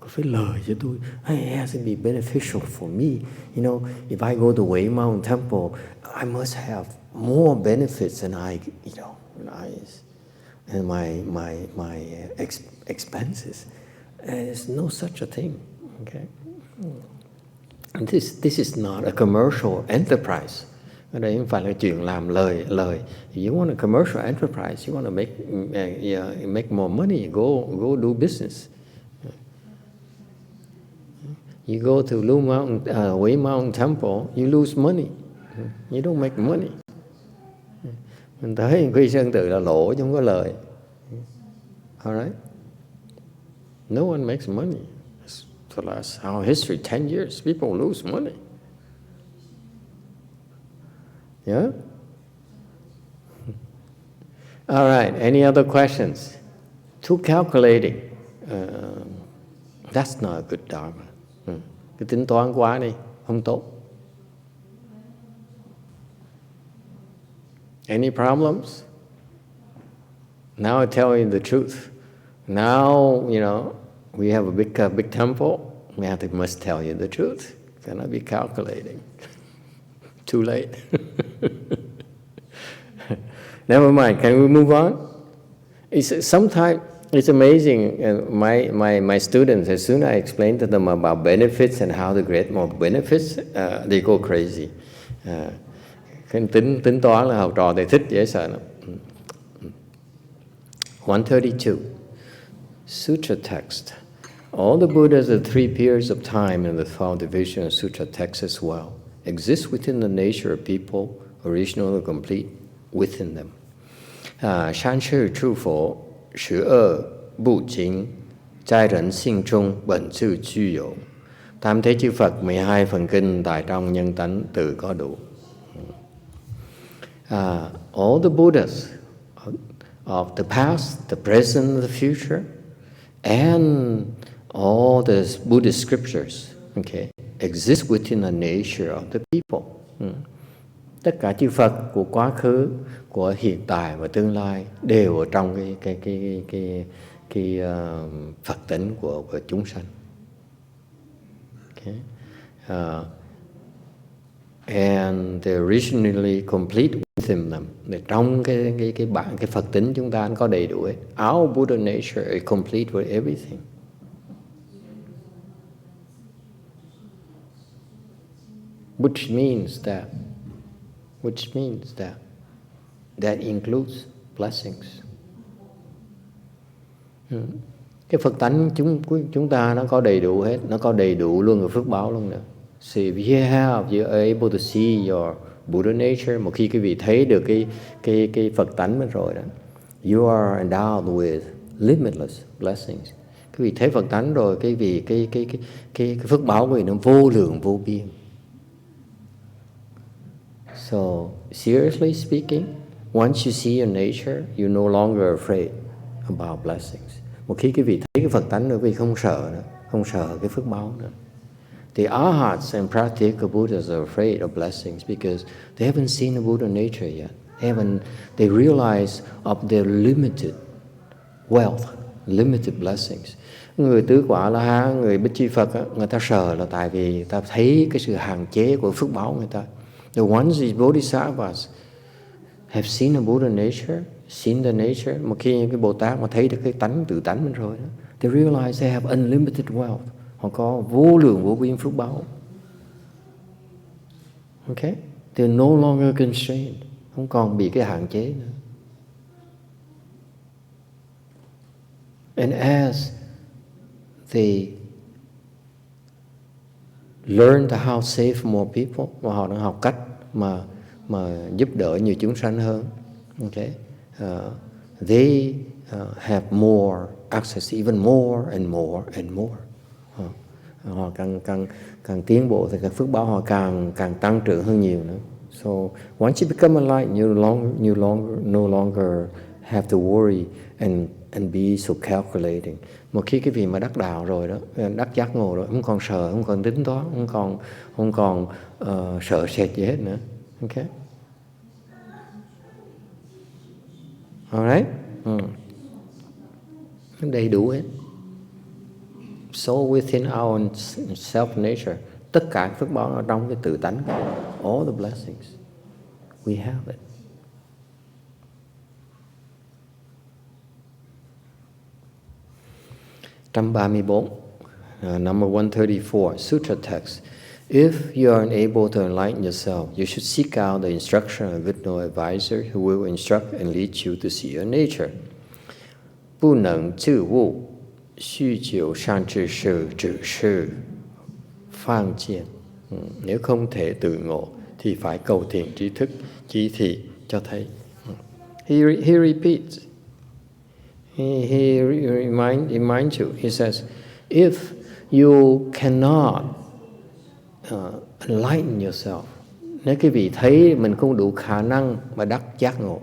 Có phải lời cho tôi. It has to be beneficial for me. You know, if I go to Wei Mountain Temple, I must have more benefits than and my expenses. There's no such a thing. Okay, and this is not a commercial enterprise. Ở đây không phải là chuyện làm lời. You want a commercial enterprise, you want to make more money, go do business. You go to Wei Mountain Temple, you lose money. You don't make money. Mình tới Quy Sơn Tự là lỗ chứ không có lời. Alright? No one makes money. For last our history, 10 years, people lose money. Yeah? All right, any other questions? Too calculating. That's not a good Dharma. Cái tính toán quá đi, không tốt. Any problems? Now I tell you the truth. Now, we have a big temple. Must tell you the truth. Cannot be calculating. Too late. Never mind. Can we move on? Sometimes it's amazing. My students, as soon as I explain to them about benefits and how to get more benefits, they go crazy. Tính toán là học trò they thích, dễ sợ lắm. 132. Sutra text. All the Buddhas of 3 periods of time in the 12 division of Sutra text as well exist within the nature of people, original and complete within them. 三世诸佛12部经在人性中本自具有 Tam thế chư Phật 12 phần kinh tại trong nhân tánh tự có đủ. All the Buddhas of the past, the present, the future, and all the Buddhist scriptures, exist within the nature of the people. Tất cả chư Phật của quá khứ, của hiện tại và tương lai đều ở trong cái Phật tính của chúng sanh. And they're originally complete within them. Trong cái Phật tính chúng ta có đầy đủ ấy. Our Buddha nature is complete with everything. which means that includes blessings. Cái Phật tánh chúng ta nó có đầy đủ hết, nó có đầy đủ luôn cái phước báo luôn nữa. So if you are able to see your Buddha nature, một khi quý vị thấy được cái Phật tánh mình rồi đó, you are endowed with limitless blessings. Quý vị thấy Phật tánh rồi, cái phước báo của quý vị nó vô lượng vô biên. So seriously speaking, once you see your nature, you're no longer afraid about blessings. Một khi quý vị thấy cái Phật tánh rồi, quý vị không sợ nữa, không sợ cái phước báo nữa. The Arhats and Pratyeka Buddhas are afraid of blessings because they haven't seen the Buddha nature yet. They realize of their limited wealth, limited blessings. Người tứ quả La Hán, người Bích Chi Phật á, người ta sợ là tại vì người ta thấy cái sự hạn chế của phước báo người ta. The ones these Bodhisattvas have seen the Buddha nature, seen the nature. Một khi cái Bồ Tát mà thấy được cái tánh tự tánh mình rồi đó, they realize they have unlimited wealth. Họ có vô lượng vô biên phước báo. Okay? They're no longer constrained. Không còn bị cái hạn chế nữa. And as they learn how to save more people, và họ đang học cách mà giúp đỡ nhiều chúng sanh hơn. Okay? They have more access, even more and more and more. Họ càng tiến bộ thì cái phước báo họ càng tăng trưởng hơn nhiều nữa. So once you become enlightened, you no longer have to worry and be so calculating. Một khi cái vị mà đắc đạo rồi đó, đắc giác ngộ rồi, không còn sợ, không còn tính toán, không còn sợ sệt gì hết nữa. Okay. Alright. Đầy đủ hết. So within our self nature, tất cả phước báo ở trong cái tự tánh, all the blessings we have it. Trăm 34, number 134, sutra text. If you are unable to enlighten yourself, you should seek out the instruction of a good no advisor who will instruct and lead you to see your nature. 不能自悟 Xu chiều sang trừ sự trừ sự phan chiên. Nếu không thể tự ngộ thì phải cầu thiền trí thức, chỉ thị cho thấy. He repeats. He reminds you. He says, if you cannot enlighten yourself, nếu quý vị thấy mình không đủ khả năng mà đắc giác ngộ.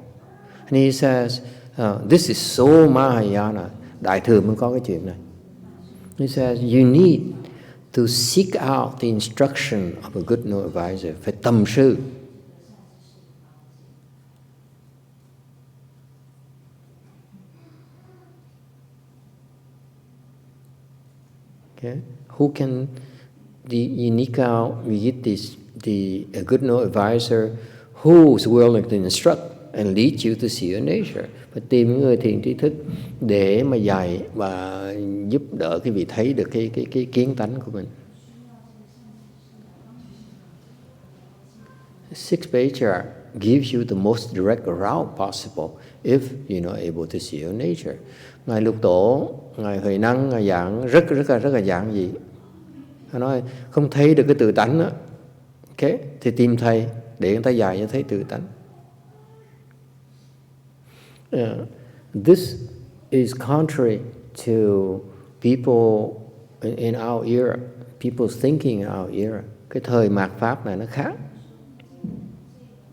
And he says, this is so Mahayana. Đại thừa mới có cái chuyện này. He says you need to seek out the instruction of a good no advisor. Phải tầm sư. Okay. Who can you need out? We get a good no advisor who's willing to instruct and lead you to see your nature. Phải tìm những người thiền trí thức để mà dạy và giúp đỡ cái vị thấy được cái kiến tánh của mình. 6th Patriarch gives you the most direct route possible if you're not able to see your nature. Ngài Lục Tổ, ngài HuiNeng, ngài giảng rất là giản dị. Ngài nói không thấy được cái tự tánh đó, okay, thì tìm thầy để người ta dạy cho thấy tự tánh. This is contrary to people in our era, people's thinking in our era. Cái thời mạt Pháp này nó khác.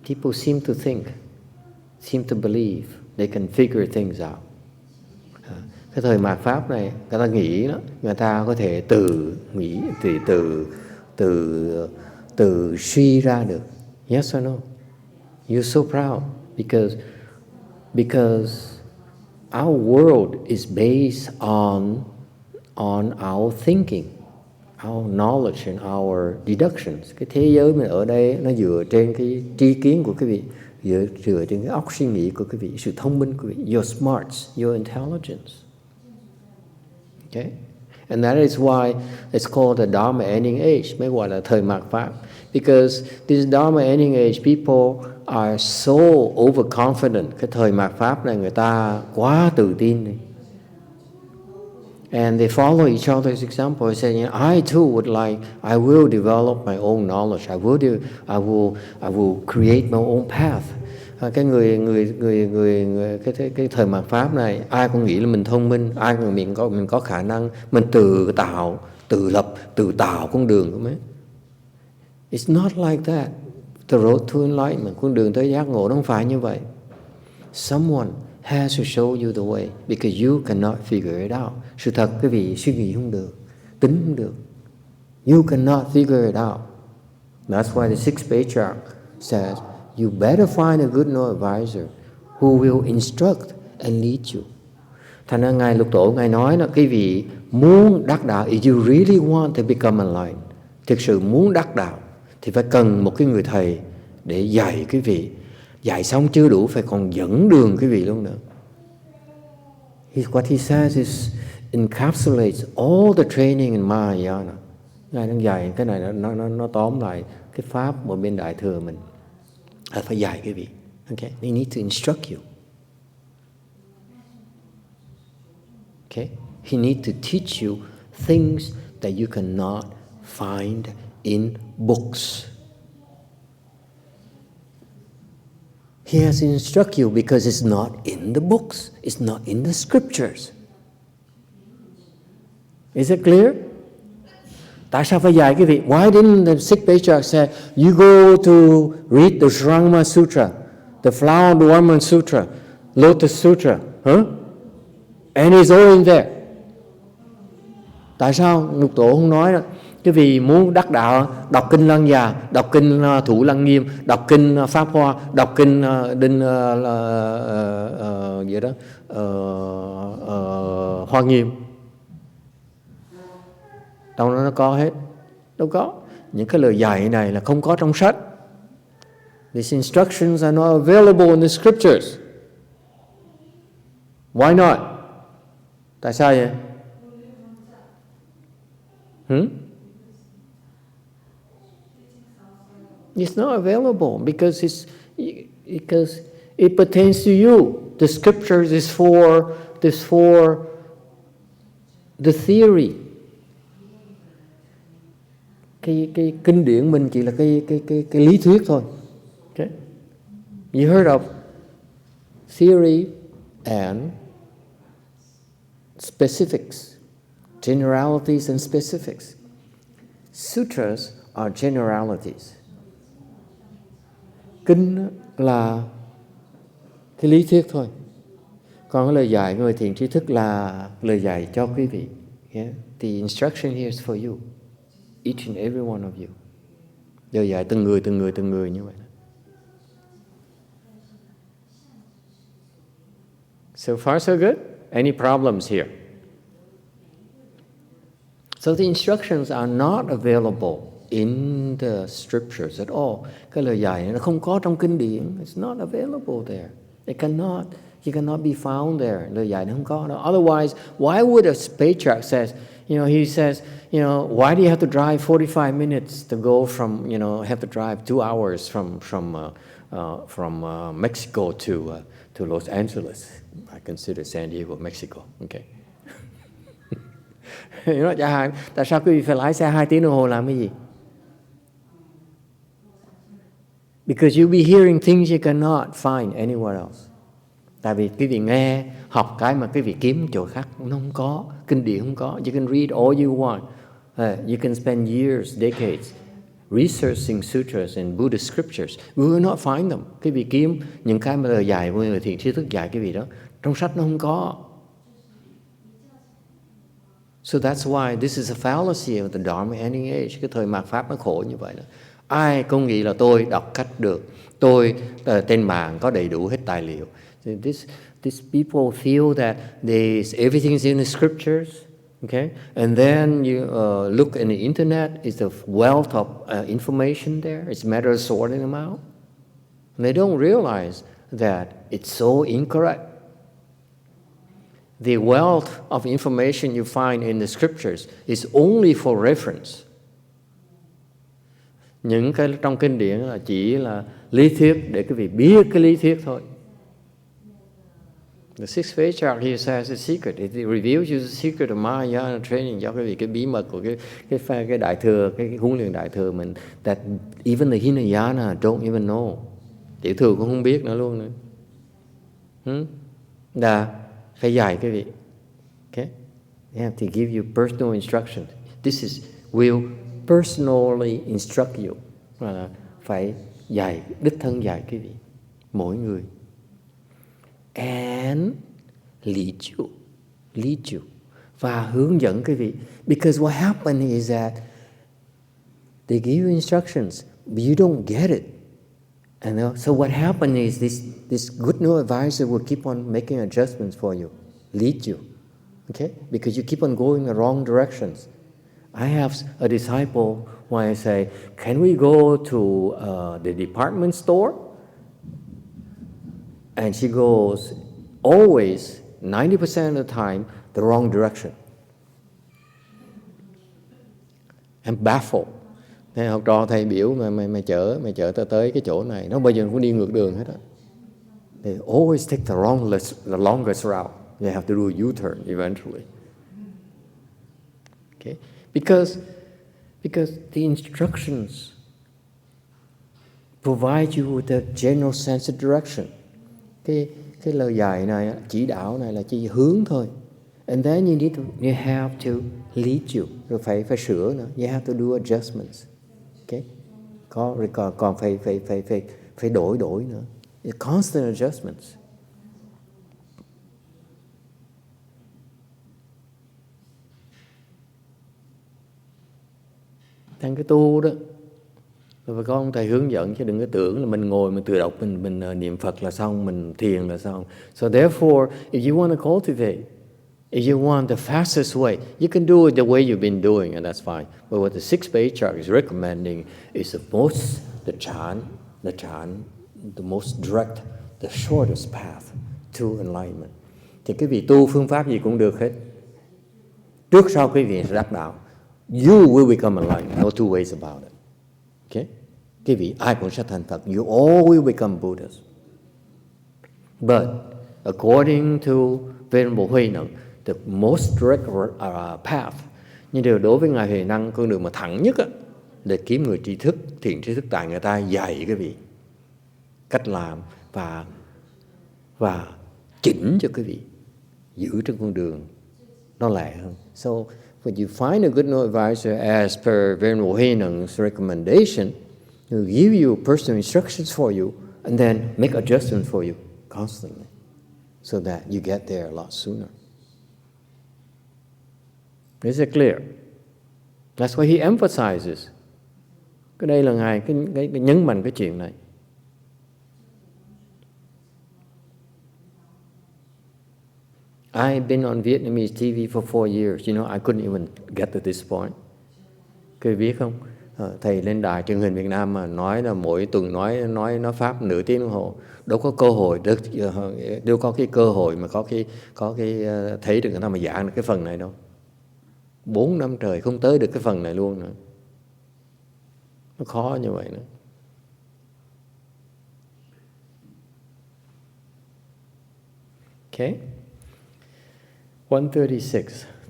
People seem to think, seem to believe they can figure things out. Cái thời mạt Pháp này, người ta nghĩ đó, người ta có thể tự suy ra được. Yes or no? You're so proud because our world is based on our thinking, our knowledge and our deductions. Cái thế giới mình ở đây nó dựa trên cái tri kiến của quý vị, dựa trên cái óc suy nghĩ của quý vị, sự thông minh của quý vị, your smarts, your intelligence. Okay? And that is why it's called the Dharma ending age, mới gọi là thời mạt Pháp. Because this Dharma ending age, people are so overconfident. Cái thời mạt Pháp này người ta quá tự tin đi. And they follow each other's example. They say, I too would like, I will develop my own knowledge. I will create my own path. Cái cái thời mạt Pháp này, ai cũng nghĩ là mình thông minh, ai cũng nghĩ mình có khả năng, mình tự tạo con đường của mình. It's not like that. The road to enlightenment, con đường tới giác ngộ, không phải như vậy. Someone has to show you the way, because you cannot figure it out. Sự thật quý vị suy nghĩ không được, tính không được. You cannot figure it out. That's why the 6th Patriarch says, you better find a good advisor who will instruct and lead you. Thành ra Ngài Lục Tổ, Ngài nói là quý vị muốn đắc đạo, if you really want to become enlightened, thực sự muốn đắc đạo, thì phải cần một cái người thầy để dạy quý vị. Dạy xong chưa đủ, phải còn dẫn đường quý vị luôn nữa. What he says is encapsulates all the training in Mahayana. Ngài đang dạy cái này, nó tóm lại cái pháp một bên Đại Thừa mình. Phải dạy quý vị. Okay? They need to instruct you. Okay? He needs to teach you things that you cannot find in books. He has to instruct you because it's not in the books. It's not in the scriptures. Is it clear? Tại sao phải dạy quý vị? Why didn't the 6th Patriarch say, you go to read the Prajna Sutra, the Flower Dormant Sutra, Lotus Sutra, and it's all in there. Tại sao Lục Tổ không nói đó? Cái vì muốn đắc đạo, đọc kinh Lăng Già, đọc kinh Thủ Lăng Nghiêm, đọc kinh Pháp Hoa, đọc kinh Đinh gì đó, Hoa Nghiêm. Đâu nó có hết. Đâu có. Những cái lời dạy này là không có trong sách. These instructions are not available in the scriptures. Why not? Tại sao vậy? It's not available because it pertains to you. The scriptures is for the theory. Cái kinh điển mình chỉ là cái lý thuyết thôi. Okay? You heard of theory and specifics, generalities and specifics. Sutras are generalities. Kinh là cái lý thuyết thôi. Còn cái lời dạy người thiện tri thức là lời dạy cho quý vị. Yeah? The instruction here is for you. Each and every one of you. Lời dạy từng người như vậy. So far so good? Any problems here? So the instructions are not available in the scriptures at all. Cái lời dạy nó không có trong kinh điển. It's not available there. It cannot be found there. Lời dạy nó không có đâu. Otherwise, why would a Patriarch says, he says, why do you have to drive 45 minutes to go from, have to drive 2 hours from Mexico to Los Angeles? I consider San Diego, Mexico. Okay. Tại sao quý vị phải lái xe 2 tiếng đồng hồ làm cái gì? Because you'll be hearing things you cannot find anywhere else. Tại vì quý vị nghe, học cái mà quý vị kiếm chỗ khác nó không có, kinh điển không có. You can read all you want. You can spend years, decades researching sutras and Buddhist scriptures. We will not find them. Quý vị kiếm những cái mà lời dạy của người thiện tri thức dạy quý vị đó, trong sách nó không có. So that's why this is a fallacy of the Dharma ending age. Cái thời mạt Pháp nó khổ như vậy đó. Ai cũng nghĩ là tôi đọc cách được, tôi trên mạng có đầy đủ hết tài liệu. These people feel that everything is in the scriptures, okay? And then you look in the internet, it's a wealth of information there. It's a matter of sorting them out. And they don't realize that it's so incorrect. The wealth of information you find in the scriptures is only for reference. Những cái trong kinh điển là chỉ là lý thuyết để quý vị biết cái lý thuyết thôi. The 6th Patriarch, he says the secret. It reveals you the secret of Mahayana training, cho quý vị cái bí mật của cái đại thừa, cái huấn luyện đại thừa mình, that even the Hinayana don't even know. Tiểu thừa cũng không biết nữa luôn nữa. Là phải dạy quý vị. Okay? You have to give you personal instruction. This is will personally instruct you. Là phải dạy, đích thân dạy quý vị, mỗi người. And lead you và hướng dẫn quý vị. Because what happened is that they give you instructions, but you don't get it. And so what happened is this good new advisor will keep on making adjustments for you, lead you, okay? Because you keep on going the wrong directions. I have a disciple who I say, can we go to the department store? And she goes always, 90% of the time, the wrong direction. I'm baffled. Thế học trò thầy biểu mày chở tao tới cái chỗ này, nó bây giờ cũng đi ngược đường hết á. They always take the longest route. They have to do a U-turn eventually. Okay? Because the instructions provide you with a general sense of direction. Cái lời dạy này, chỉ đạo này là chỉ hướng thôi. And then you have to lead you. Rồi phải sửa nữa. You have to do adjustments. Okay? Còn phải đổi nữa. Constant adjustments. Thành cái tu đó, rồi có ông thầy hướng dẫn, chứ đừng có tưởng là mình ngồi mình tự đọc, mình niệm Phật là xong, mình thiền là xong. So therefore, if you want to cultivate, if you want the fastest way, you can do it the way you've been doing, and that's fine. But what the 6th Patriarch is recommending is the chant, the most direct, the shortest path to enlightenment. Thì cái vị tu phương pháp gì cũng được hết. Trước sau quý vị sẽ đắc đạo. You will become enlightened. No two ways about it. Okay? Quý vị ai cũng sẽ thành Phật. You all will become Buddhas. But according to Venerable HuiNeng, the most direct path, nhưng điều đối với Ngài HuiNeng, con đường mà thẳng nhất á, để kiếm người trí thức, thiện trí thức tại người ta dạy quý vị cách làm và chỉnh cho quý vị giữ trên con đường nó lẹ hơn. So when you find a good advisor as per Venerable HuiNeng's recommendation, he'll give you personal instructions for you and then make adjustments for you constantly so that you get there a lot sooner. Is it clear? That's why he emphasizes. Cái đây là Ngài cái nhấn mạnh cái chuyện này. I've been on Vietnamese TV for 4 years. You know, I couldn't even get to this point. Quý vị biết không? Thầy lên đài truyền hình Việt Nam mà nói là mỗi tuần nói Pháp nửa tiếng đồng hồ. Đâu có cơ hội, đâu có cái cơ hội mà có cái thấy được người ta mà giảng được cái phần này đâu. 4 năm trời không tới được cái phần này luôn nữa. Nó khó như vậy nữa. Okay. 136,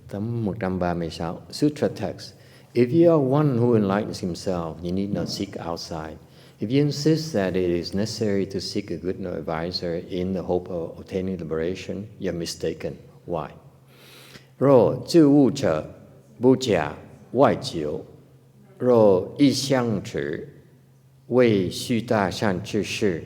tấm 136, Sutra text. If you are one who enlightens himself, you need not seek outside. If you insist that it is necessary to seek a good advisor in the hope of obtaining liberation, you're mistaken. Why? 若自悟者不假外求，若一相持，为须大善之事，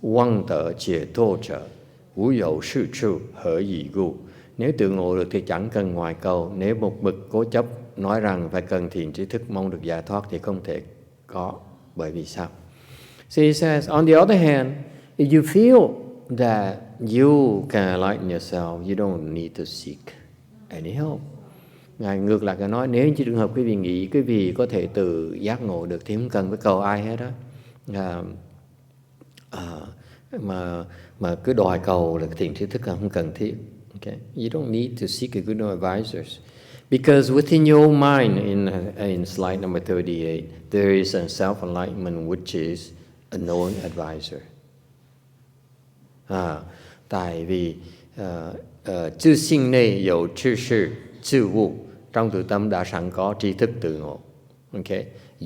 望得解脱者，无有是处，何以故? Nếu tự ngộ được thì chẳng cần ngoài cầu. Nếu một mực cố chấp nói rằng phải cần thiền trí thức mong được giải thoát thì không thể có. Bởi vì sao? So he says, on the other hand, if you feel that you can enlighten yourself, you don't need to seek any help. Ngài ngược lại nói, nếu như trường hợp quý vị nghĩ quý vị có thể tự giác ngộ được thì không cần phải cầu ai hết á. Mà cứ đòi cầu là thiền trí thức là không cần thiết. Okay, you don't need to seek a good no advisors, because within your own mind, in slide number 38, there is a self-enlightenment which is a knowing advisor. Tại vì chư sinh này dấu chư sự chư vụ, trong tự tâm đã sẵn có tri thức tự ngộ. Okay,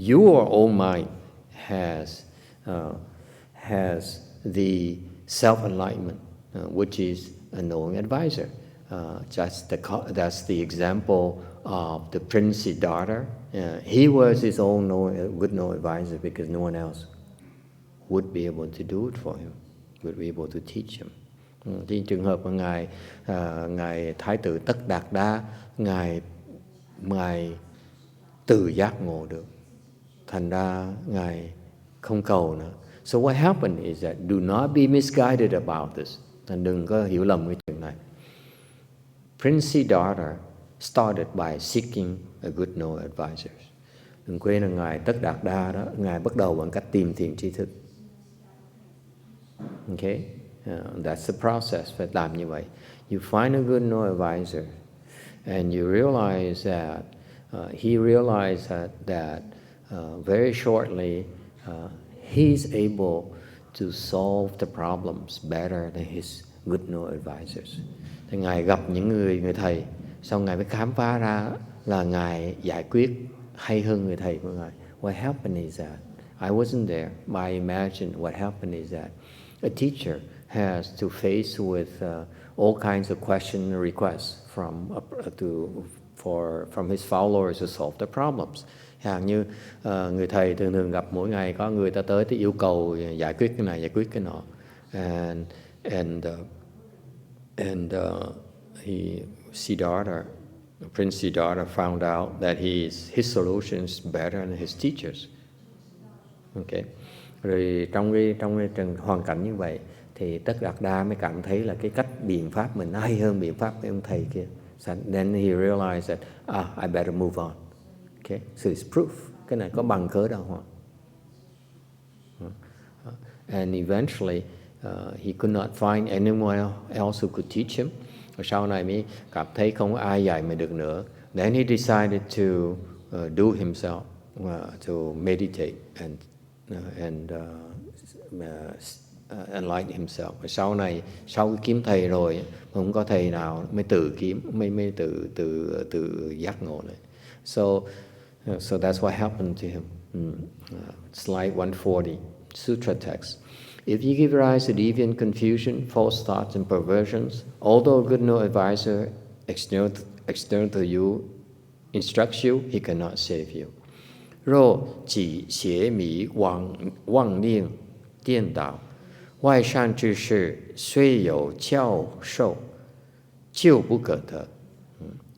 your own mind has the self-enlightenment, which is a knowing advisor. That's the example of the prince's daughter. He was his own good knowing advisor because no one else would be able to do it for him, would be able to teach him. Thì trường hợp của ngài Thái tử Tất Đạt Đa, ngài tự giác ngộ được, thành ra ngài không cầu nữa. So what happened is that do not be misguided about this. Đừng có hiểu lầm cái chuyện này. Prince's daughter started by seeking a good knowing advisor. Đừng quên là ngài Tất Đạt Đa đó, ngài bắt đầu bằng cách tìm thiện tri thức. Okay, that's the process. Phải làm như vậy. You find a good knowing advisor, and you realize that he realized that very shortly he's able to solve the problems better than his good knowing advisors. Thì ngài gặp những người thầy, xong ngài mới khám phá ra là ngài giải quyết hay hơn người thầy của ngài. What happened is that I wasn't there, but I imagine what happened is that a teacher has to face with all kinds of questions and requests from his followers to solve the problems. Hàng như người thầy thường gặp mỗi ngày có người ta tới thì yêu cầu giải quyết cái này, giải quyết cái nọ, and Prince Siddhartha found out that his solution is better than his teachers. Okay, rồi trong cái hoàn cảnh như vậy thì Tất Đạt Đa mới cảm thấy là cái cách biện pháp mình hay hơn biện pháp của ông thầy kia. So then he realized that I better move on. Okay, so it's proof. Cái này có bằng cớ đàng hoàng. And eventually he could not find anyone else who could teach him. Và sau này mới cảm thấy không có ai dạy mình được nữa. Then he decided to do himself, to meditate and enlighten himself. Và sau này, sau cái kiếm thầy rồi, không có thầy nào mới tự kiếm, mới tự giác ngộ này. So that's what happened to him. Slide 140, Sutra text. If you give rise to deviant confusion, false thoughts, and perversions, although a good no advisor external to you instructs you, he cannot save you. 若己邪迷妄念颠倒，外善之事虽有教授，救不可得。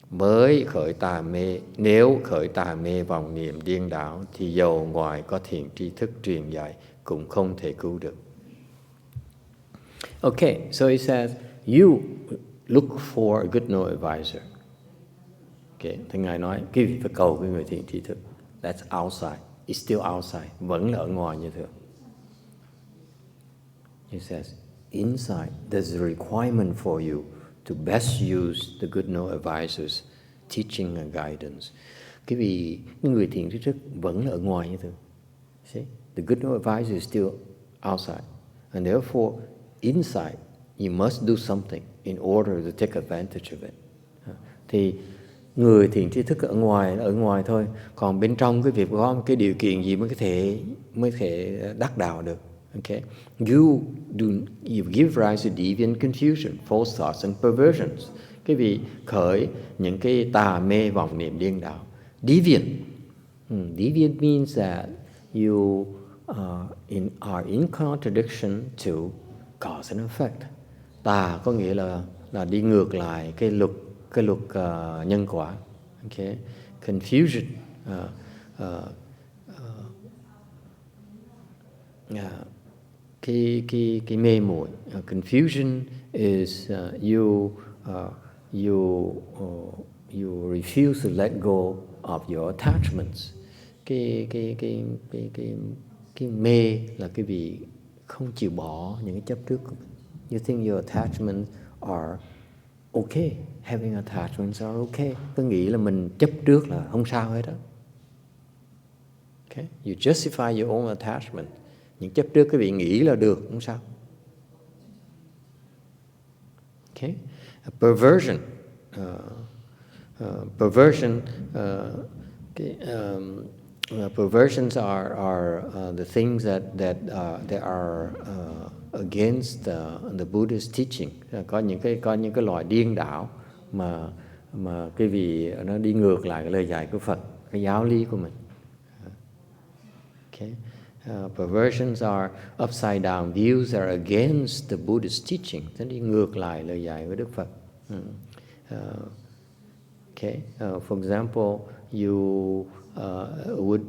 Mới khởi tà mê, nếu khởi tà mê vọng niệm điên đảo thì dầu ngoài có thiện tri thức truyền dạy cũng không thể cứu được. Okay, so he says, you look for a good no advisor. Okay, thì Ngài nói, cái vị phải cầu cái người thiện tri thức. That's outside. It's still outside. Vẫn là ở ngoài như thường. He says, inside, there's a requirement for you to best use the good no advisors, teaching and guidance. Cái người thiện tri thức vẫn là ở ngoài như thường. See? The good no advisor is still outside. And therefore, inside, you must do something in order to take advantage of it. Thì người thiện tri thức ở ngoài thôi. Còn bên trong cái việc có cái điều kiện gì mới thể đắc đạo được. Okay, you give rise to deviant confusion, false thoughts and perversions. Cái vị khởi những cái tà mê vọng niệm điên đảo. Deviant. Deviant means that you are in contradiction to cause and effect. Tà có nghĩa là đi ngược lại cái luật nhân quả. Okay, confusion. Cái mê muội. Confusion is you refuse to let go of your attachments. Cái mê là cái vị không chịu bỏ những cái chấp trước của mình. You think your attachments are okay, having attachments are okay. Cứ nghĩ là mình chấp trước là không sao hết đó. Okay? You justify your own attachment. Những chấp trước cái vị nghĩ là được, không sao. Okay? A perversion. Perversions are the things that are against the Buddhist teaching. Có những cái loại điên đảo mà cái vị nó đi ngược lại cái lời dạy của Phật, cái giáo lý của mình. Okay. Perversions are upside down views that are against the Buddhist teaching. Nó đi ngược lại lời dạy của Đức Phật. Okay. For example, you would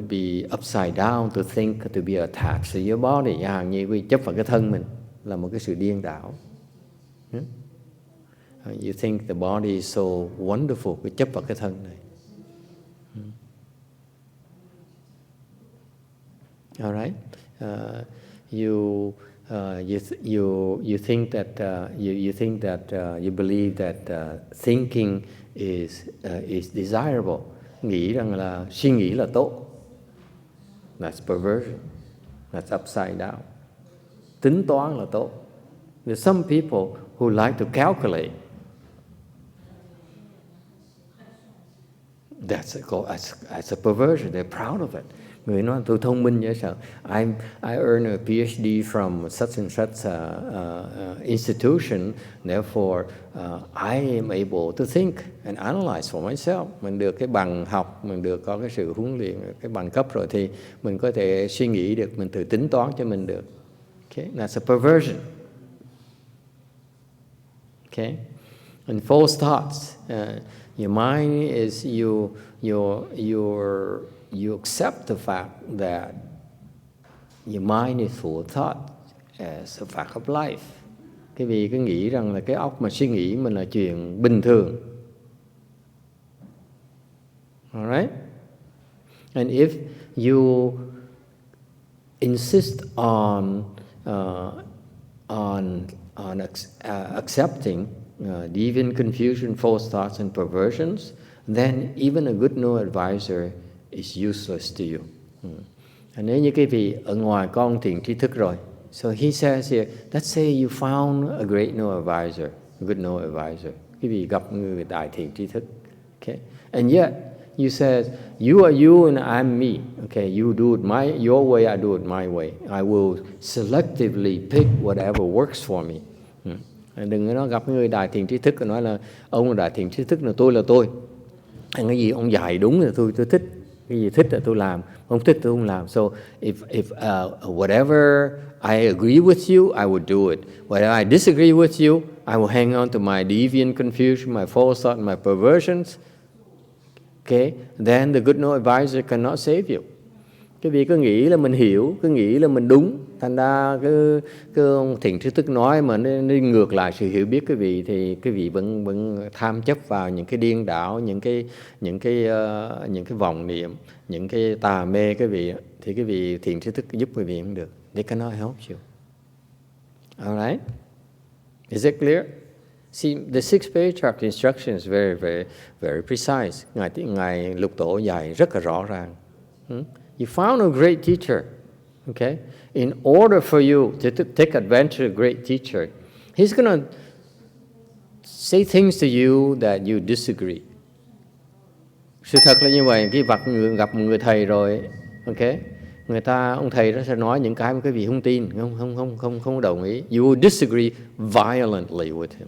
be upside down to think to be attached to your body. Chẳng như vì chấp vào cái thân mình là một cái sự điên đảo. You think the body is so wonderful, cứ chấp vào cái thân này. All right. You think that you believe that thinking is desirable. Nghĩ rằng là suy nghĩ là tốt. That's perversion. That's upside down. Tính toán là tốt. There's some people who like to calculate. That's a perversion. They're proud of it. Người nói tôi thông minh dễ sợ. I earn a PhD from such and such institution. Therefore, I am able to think and analyze for myself. Mình được cái bằng học, mình được có cái sự huấn luyện, cái bằng cấp rồi thì mình có thể suy nghĩ được, mình tự tính toán cho mình được. Okay, that's a perversion. Okay, and false thoughts. Your mind is you accept the fact that your mind is full of thought as a fact of life. Cái vì cứ nghĩ rằng là cái óc mà suy nghĩ mình là chuyện bình thường. Alright? And if you insist on accepting deviant confusion, false thoughts and perversions, then even a good no advisor is useless to you. Nếu như cái vị ở ngoài có ông thiền tri thức rồi, so he says here, let's say you found a great no advisor, a good no advisor. Cái vị gặp người đại thiền tri thức, okay, and yet you said you are you and I'm me. Okay, you do it your way, I do it my way. I will selectively pick whatever works for me. Đừng có nói gặp người đại thiền tri thức và nói là ông là đại thiền tri thức, là tôi. Cái gì ông dạy đúng là tôi thích. Cái gì thích là tôi làm, không thích tôi không làm. So if whatever I agree with you, I would do it. Whatever I disagree with you, I will hang on to my deviant confusion, my false thought, my perversions. Okay, then the good no advisor cannot save you. Cái vì cứ nghĩ là mình hiểu, cứ nghĩ là mình đúng, thành ra cứ ông thiền tri thức nói mà nó ngược lại sự hiểu biết cái vị, thì cái vị vẫn tham chấp vào những cái điên đảo, những cái vọng niệm, những cái tà mê cái vị, thì cái vị thiền tri thức giúp cái vị không được. They cannot help you. All right? Is it clear? See, the 6th Patriarch instruction is very, very, very precise. Ngài Lục Tổ dạy rất là rõ ràng. You found a great teacher, okay? In order for you to take advantage of a great teacher, he's going to say things to you that you disagree. Sự thật là như vậy. Khi gặp một người thầy rồi, okay? Ông thầy đó sẽ nói những cái mà cái vị không tin, không đồng ý. You will disagree violently with him.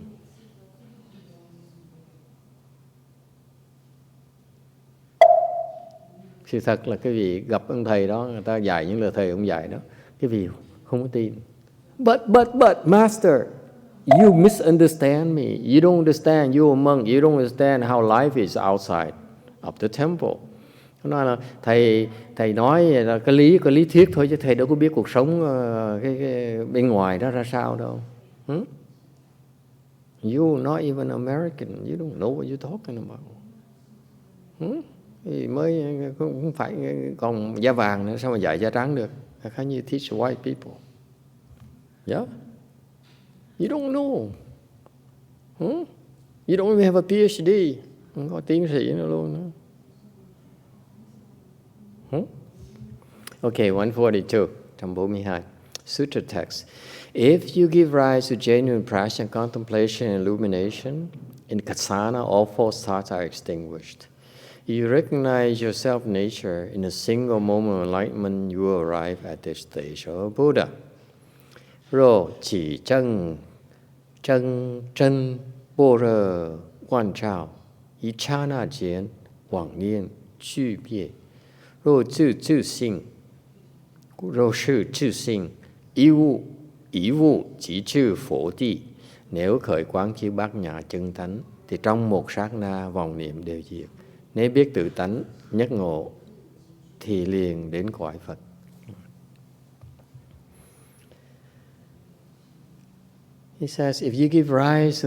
Sự thật là cái vị gặp ông thầy đó, người ta dạy những lời thầy ông dạy đó, cái vị không có tin. But master, you misunderstand me. You don't understand. You're a monk. You don't understand how life is outside of the temple. Nó nói là thầy nói là cái lý thuyết thôi, chứ thầy đâu có biết cuộc sống cái bên ngoài đó ra sao đâu. You're not even American. You don't know what you're talking about. Thì mới không phải còn da vàng nữa, sao mà dạy da trắng được? How can you teach white people? Yeah, you don't know. You don't even have a PhD. Không có tiến sĩ nữa luôn nữa. Okay, 142, 142. Sutra text. If you give rise to genuine prajna, contemplation, and illumination, in ksana, all false thoughts are extinguished. You recognize your self-nature in a single moment of enlightenment, you will arrive at this stage of Buddha. Rô chỉ chân chân chân般若观照，一刹那间妄念俱灭。若自自性，若是自性，一物即至Phổ Tỳ. Nếu khởi quán chiếu bát nhã chân tánh, thì trong một sát na vọng niệm đều diệt. Nếu biết tự tánh, nhất ngộ, thì liền đến cõi Phật. He says, if you give rise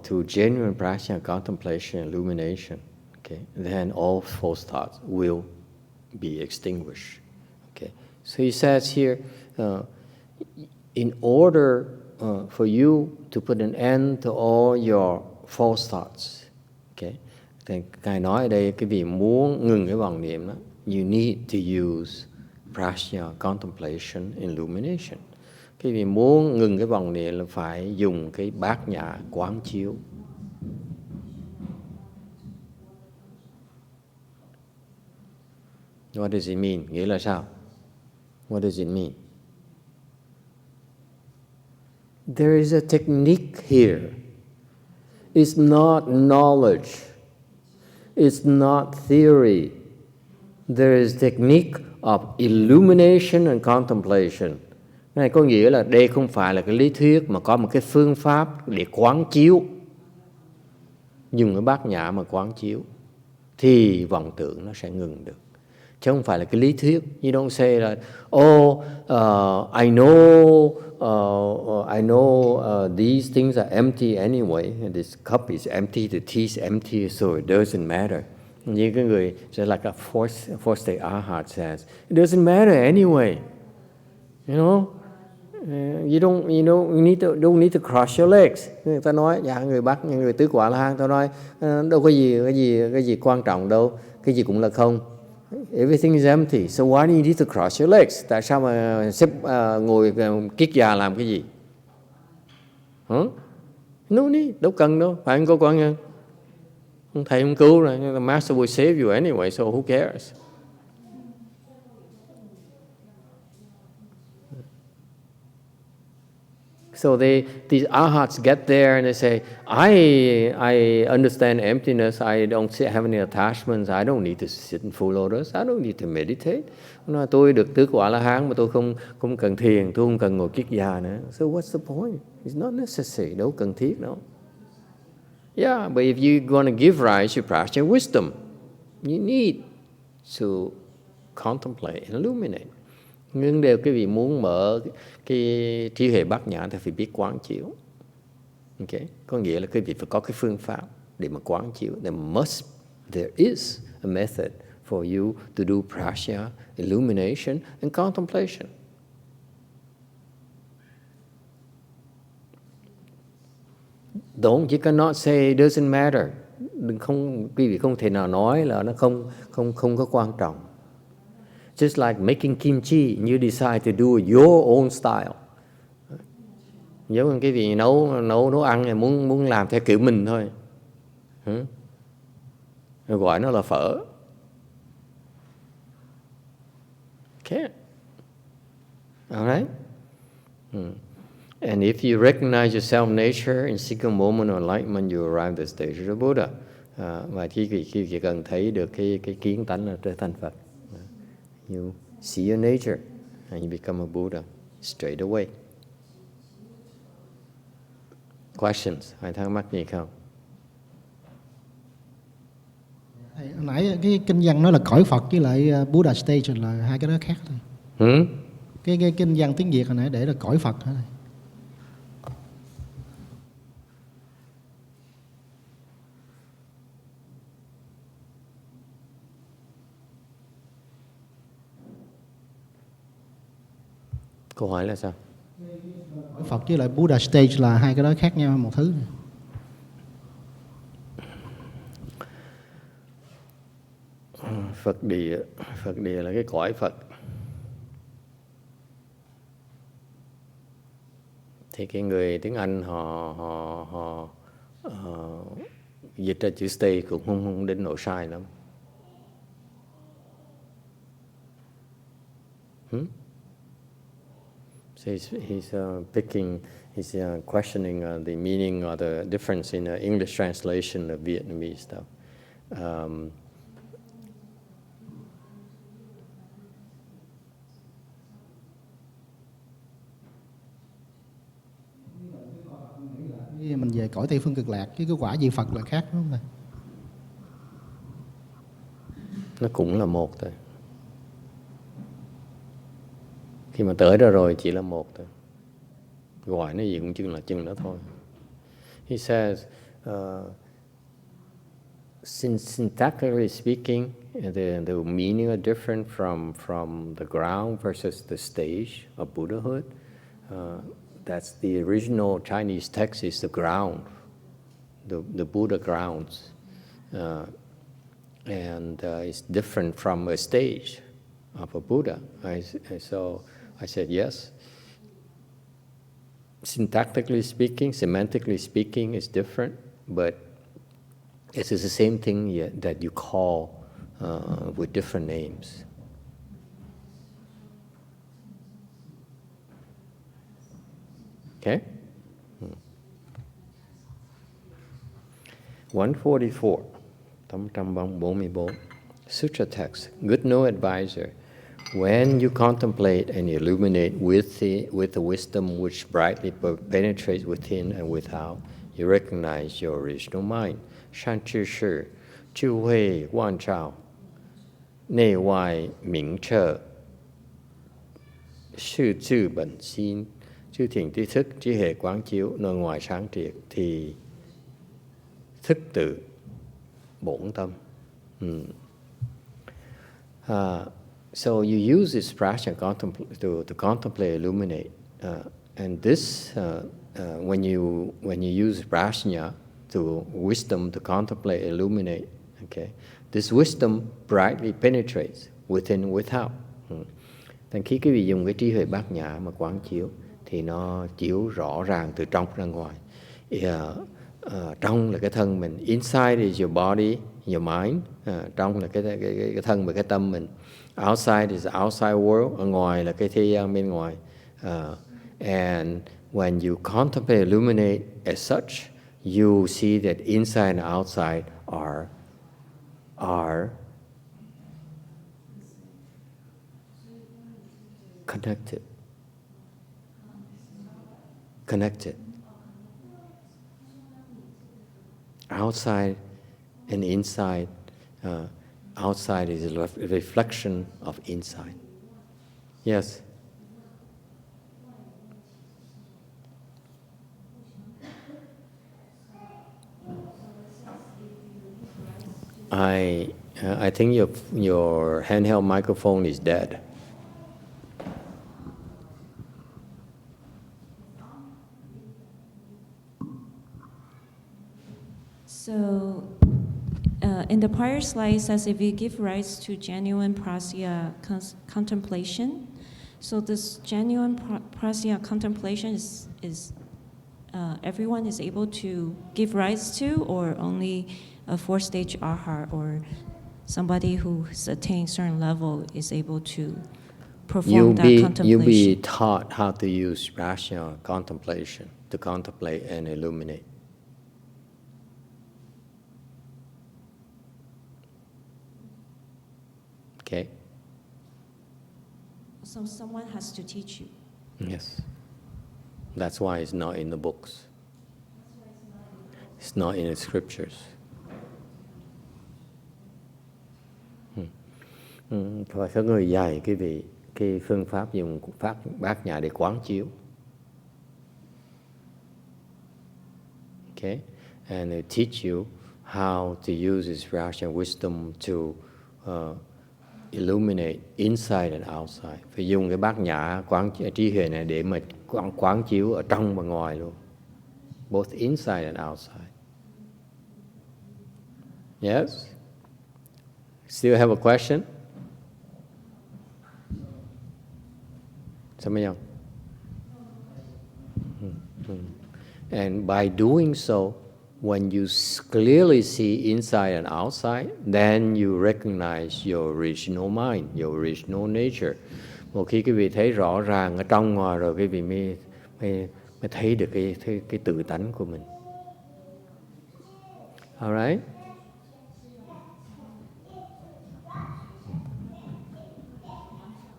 to genuine prajna, contemplation, illumination, okay, then all false thoughts will be extinguished. Okay, so he says here, in order for you to put an end to all your false thoughts, okay, thì Ngài nói ở đây cái vị muốn ngừng cái vọng niệm đó, you need to use prajna, contemplation, illumination. Cái vị muốn ngừng cái vọng niệm là phải dùng cái bát nhã quán chiếu. What does it mean? Nghĩa là sao? What does it mean? There is a technique here. It's not knowledge. It's not theory. There is technique of illumination and contemplation. Cái này có nghĩa là đây không phải là cái lý thuyết mà có một cái phương pháp để quán chiếu. Dùng cái bát nhã mà quán chiếu thì vọng tưởng nó sẽ ngừng được. Chứ không phải là cái lý thuyết. You don't say là I know these things are empty anyway. This cup is empty, the tea is empty, so it doesn't matter. Như cái người just like a fourth state arhat says, it doesn't matter anyway. You know, you don't need to cross your legs. Người ta nói, dạ người Bắc, người tứ quả La Hán, ta nói đâu có cái gì quan trọng đâu, cái gì cũng là không. Everything is empty, so why do you need to cross your legs? Tại sao mà ngồi kiết già làm cái gì? No need, đâu cần đâu, phải không cô con nha? Thầy không cứu rồi, the master will save you anyway, so who cares? So these arhats get there and they say, I understand emptiness. I don't have any attachments. I don't need to sit in full lotus. I don't need to meditate. Tôi được tứ quả La Hán mà tôi không cần thiền, tôi không cần ngồi kiết già nữa. So what's the point? It's not necessary. Đâu cần thiết đâu. Yeah, but if you're going to give rise to practice wisdom, you need to contemplate and illuminate. Nhưng đều cái vị muốn mở cái trí huệ bát nhã thì phải biết quán chiếu. Okay? Có nghĩa là cái vị phải có cái phương pháp để mà quán chiếu. There is a method for you to do prajna, illumination and contemplation. Don't, you cannot say it doesn't matter. Quý vị không thể nào nói là nó không có quan trọng. Just like making kimchi, you decide to do your own style. Giống như cái vị nấu ăn này muốn làm theo kiểu mình thôi. Rồi gọi nó là phở. Can't. Alright? And if you recognize your self-nature in single moment of enlightenment, you arrive at the stage of the Buddha. Và khi chỉ cần thấy được cái kiến tánh là trở thành Phật. You see your nature and you become a Buddha straight away. Questions? Ai thắc mắc gì không? Hồi nãy cái kinh văn nói là cõi Phật với lại Buddha stage là hai cái đó khác thôi. Cái kinh văn tiếng Việt hồi nãy để là cõi Phật hả? Câu hỏi là sao? Cõi Phật với lại Buddha stage là hai cái đó khác nhau một thứ. Phật địa là cái cõi Phật. Thì cái người tiếng Anh họ dịch ra chữ stay cũng không đến nỗi sai lắm. So he's questioning the meaning or the difference in English translation of Vietnamese stuff. Mình về cõi Tây Phương Cực Lạc, cái quả vị Phật là khác đúng không thầy? Nó cũng là một thôi. Khi mà tới đó rồi chỉ là một thôi. Gọi nó gì cũng chừng đó thôi. He says, syntactically speaking, the meaning are different from the ground versus the stage of Buddhahood. That's the original Chinese text is the ground, the Buddha grounds. And it's different from a stage of a Buddha. So I said, yes. Syntactically speaking, semantically speaking, it's different, but it is the same thing that you call with different names. Okay? 144, 144. Sutra text. Good no advisor. When you contemplate and illuminate with the wisdom which brightly penetrates within and without, you recognize your original mind. Shan chi shi, chu hui wan chao, nei wai ming che, sư chư bẩn xin, chư thiền tri thức, trí hệ quán chiếu, nội ngoại sáng triệt, thì thức tự bổn tâm. So you use this prajna to contemplate, illuminate, and this when you use prajna to wisdom to contemplate, illuminate, okay, this wisdom brightly penetrates within and without. Thành khi quý vị dùng cái trí huệ bát nhã mà quán chiếu thì nó chiếu rõ ràng từ trong ra ngoài. Trong là cái thân mình, inside is your body, your mind. Trong là cái thân và cái tâm mình. Outside is the outside world, ở ngoài là cái thế gian bên ngoài. And when you contemplate, illuminate as such, you see that inside and outside are connected. Outside and inside. Outside is a reflection of inside. Yes? I think your handheld microphone is dead. So, in the prior slide, it says if you give rise to genuine prajna contemplation, so this genuine prajna contemplation is everyone is able to give rise to, or only a fourth-stage arhat or somebody who's attained certain level is able to perform that contemplation? You'll be taught how to use prajna contemplation to contemplate and illuminate. Okay? So someone has to teach you. Yes. That's why it's not in the books. It's not in the scriptures. Phải có người dạy quý vị cái phương pháp dùng pháp bát nhã để quán chiếu. Okay? And they teach you how to use this prajna wisdom to illuminate inside and outside. Phải dùng cái bát nhã quán trí huệ này để mà quán chiếu ở trong và ngoài luôn. Both inside and outside. Yes? Still have a question? Somebody else? And by doing so, when you clearly see inside and outside, then you recognize your original mind, your original nature. Một khi quý vị thấy rõ ràng ở trong ngoài rồi, quý vị mới thấy được cái tự tánh của mình. Alright?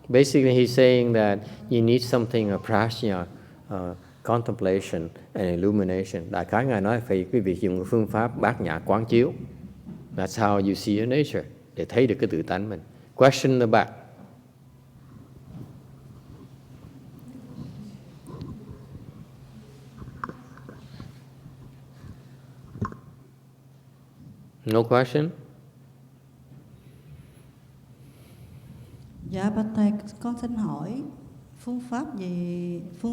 Basically, he's saying that you need something of prajna, contemplation and illumination. Đại khái Ngài nói phải quý vị dùng phương pháp bát nhã quán chiếu. That's how you see your nature, để thấy được cái tự tánh mình. Question in the back. No question? Dạ bạch thầy, con xin hỏi phương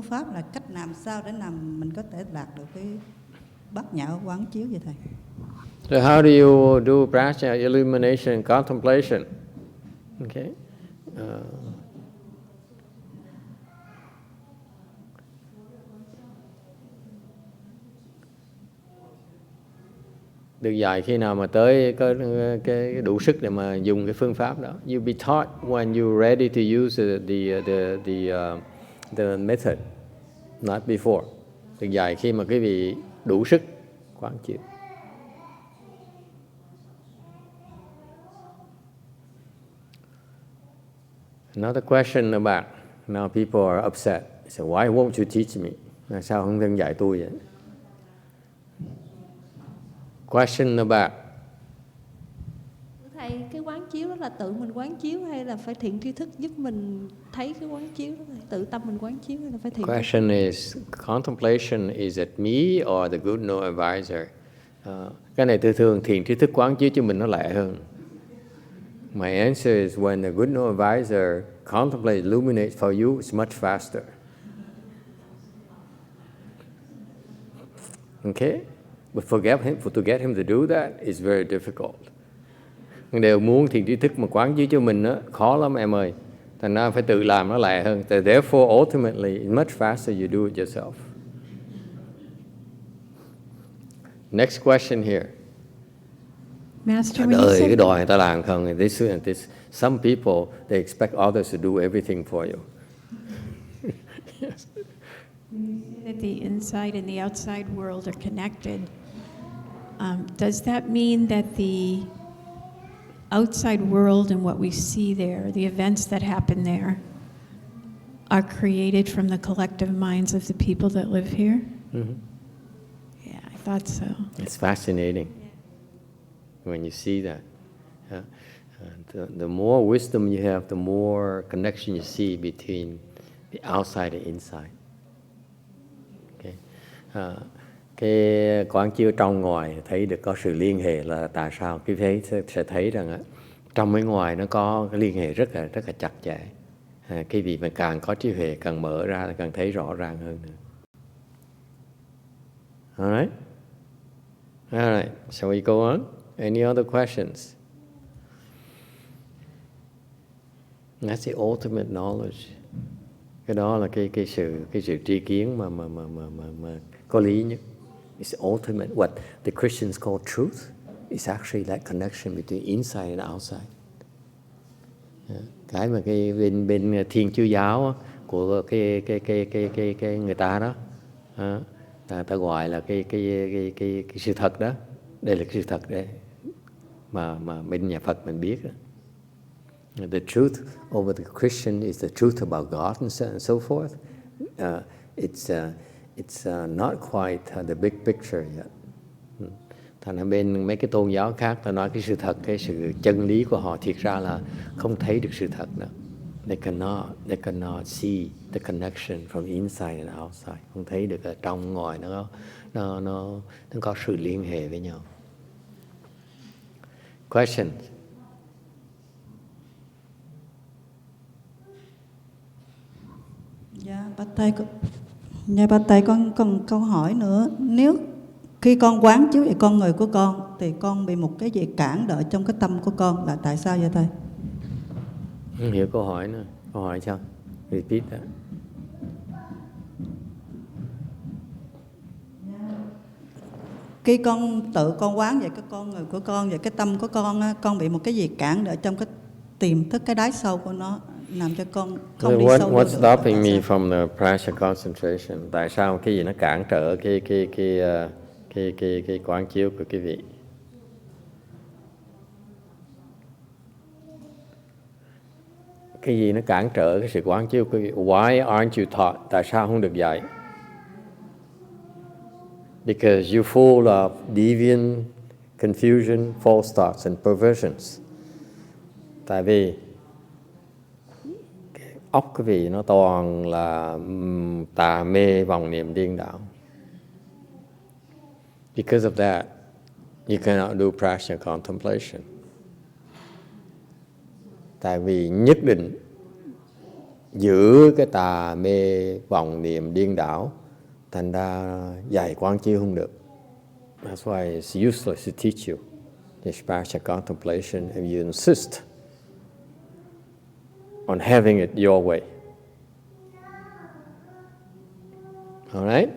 pháp là cách làm sao để mình có thể đạt được cái bát nhã quán chiếu vậy thầy? So how do you do prajna, illumination, contemplation? Okay. Được dạy khi nào mà tới có cái đủ sức để mà dùng cái phương pháp đó. You be taught when you're ready to use the method, not before. Được dạy khi mà quý vị đủ sức quán chiếu. Another question about, now people are upset. So why won't you teach me? Sao không thân dạy tôi vậy? Question about. Thầy, cái quán chiếu đó là tự mình quán chiếu hay là phải thiện tri thức giúp mình thấy cái quán chiếu đó? Thầy? Tự tâm mình quán chiếu hay là phải thiện? Question is, contemplation is it me or the good no advisor? Cái này thường thiện tri thức quán chiếu cho mình nó lẹ hơn. My answer is when the good no advisor contemplates, illuminates for you, it's much faster. Okay? But to get him to do that is very difficult. Đều muốn thiền tri thức mà quán chiếu cho mình đó, khó lắm em ơi. Thành ra phải tự làm nó lẹ hơn. Therefore, ultimately, it's much faster you do it yourself. Next question here. Master, Cái đòi người ta làm không? Some people, they expect others to do everything for you. Yes. That the inside and the outside world are connected. Does that mean that the outside world and what we see there, the events that happen there, are created from the collective minds of the people that live here? Mm-hmm. Yeah, I thought so. It's fascinating when you see that. The more wisdom you have, the more connection you see between the outside and inside. Okay. Cái quán chiếu trong ngoài thấy được có sự liên hệ là tại sao quý vị sẽ thấy rằng trong với ngoài nó có cái liên hệ rất là chặt chẽ. Cái vị mà càng có trí huệ càng mở ra càng thấy rõ ràng hơn nữa. Alright? Alright, shall we go on? Any other questions? That's the ultimate knowledge. Cái đó là cái sự tri kiến mà có lý nhất. It's ultimate. What the Christians call truth is actually that connection between inside and outside. Cái mà cái bên Thiên Chúa giáo của cái người ta đó, ta gọi là cái sự thật đó. Đây là cái sự thật đấy mà bên nhà Phật mình biết đó. The truth over the Christian is the truth about God and so forth. It's not quite the big picture yet. Thành ra bên mấy cái tôn giáo khác ta nói cái sự thật, cái sự chân lý của họ thiệt ra là không thấy được sự thật nữa. They cannot see the connection from inside and outside. Không thấy được ở trong ngoài nó có sự liên hệ với nhau. Questions? Dạ bạch thầy con còn câu hỏi nữa. Nếu Khi con quán chiếu về con người của con thì con bị một cái gì cản đợi trong cái tâm của con, là tại sao vậy thầy? Không hiểu câu hỏi nữa. Câu hỏi sao? Repeat that. Khi con tự con quán về cái con người của con, về cái tâm của con á, con bị một cái gì cản đợi trong cái tiềm thức, cái đáy sâu của nó, làm cho con không đi sâu vô What's được. stopping me from the prajna concentration? Tại sao cái gì nó cản trở cái quán chiếu của quý vị? Cái gì nó cản trở cái sự quán chiếu của quý vị? Why aren't you taught? Tại sao không được dạy? Because you're full of deviant, confusion, false thoughts and perversions. Tại vì óc quý vị nó toàn là tà mê vòng niệm điên đảo. Because of that, you cannot do prajna contemplation. Tại vì nhất định giữ cái tà mê vòng niệm điên đảo, thành ra dạy quán chiếu không được. That's why it's useless to teach you this prajna contemplation if you insist on having it your way. All right?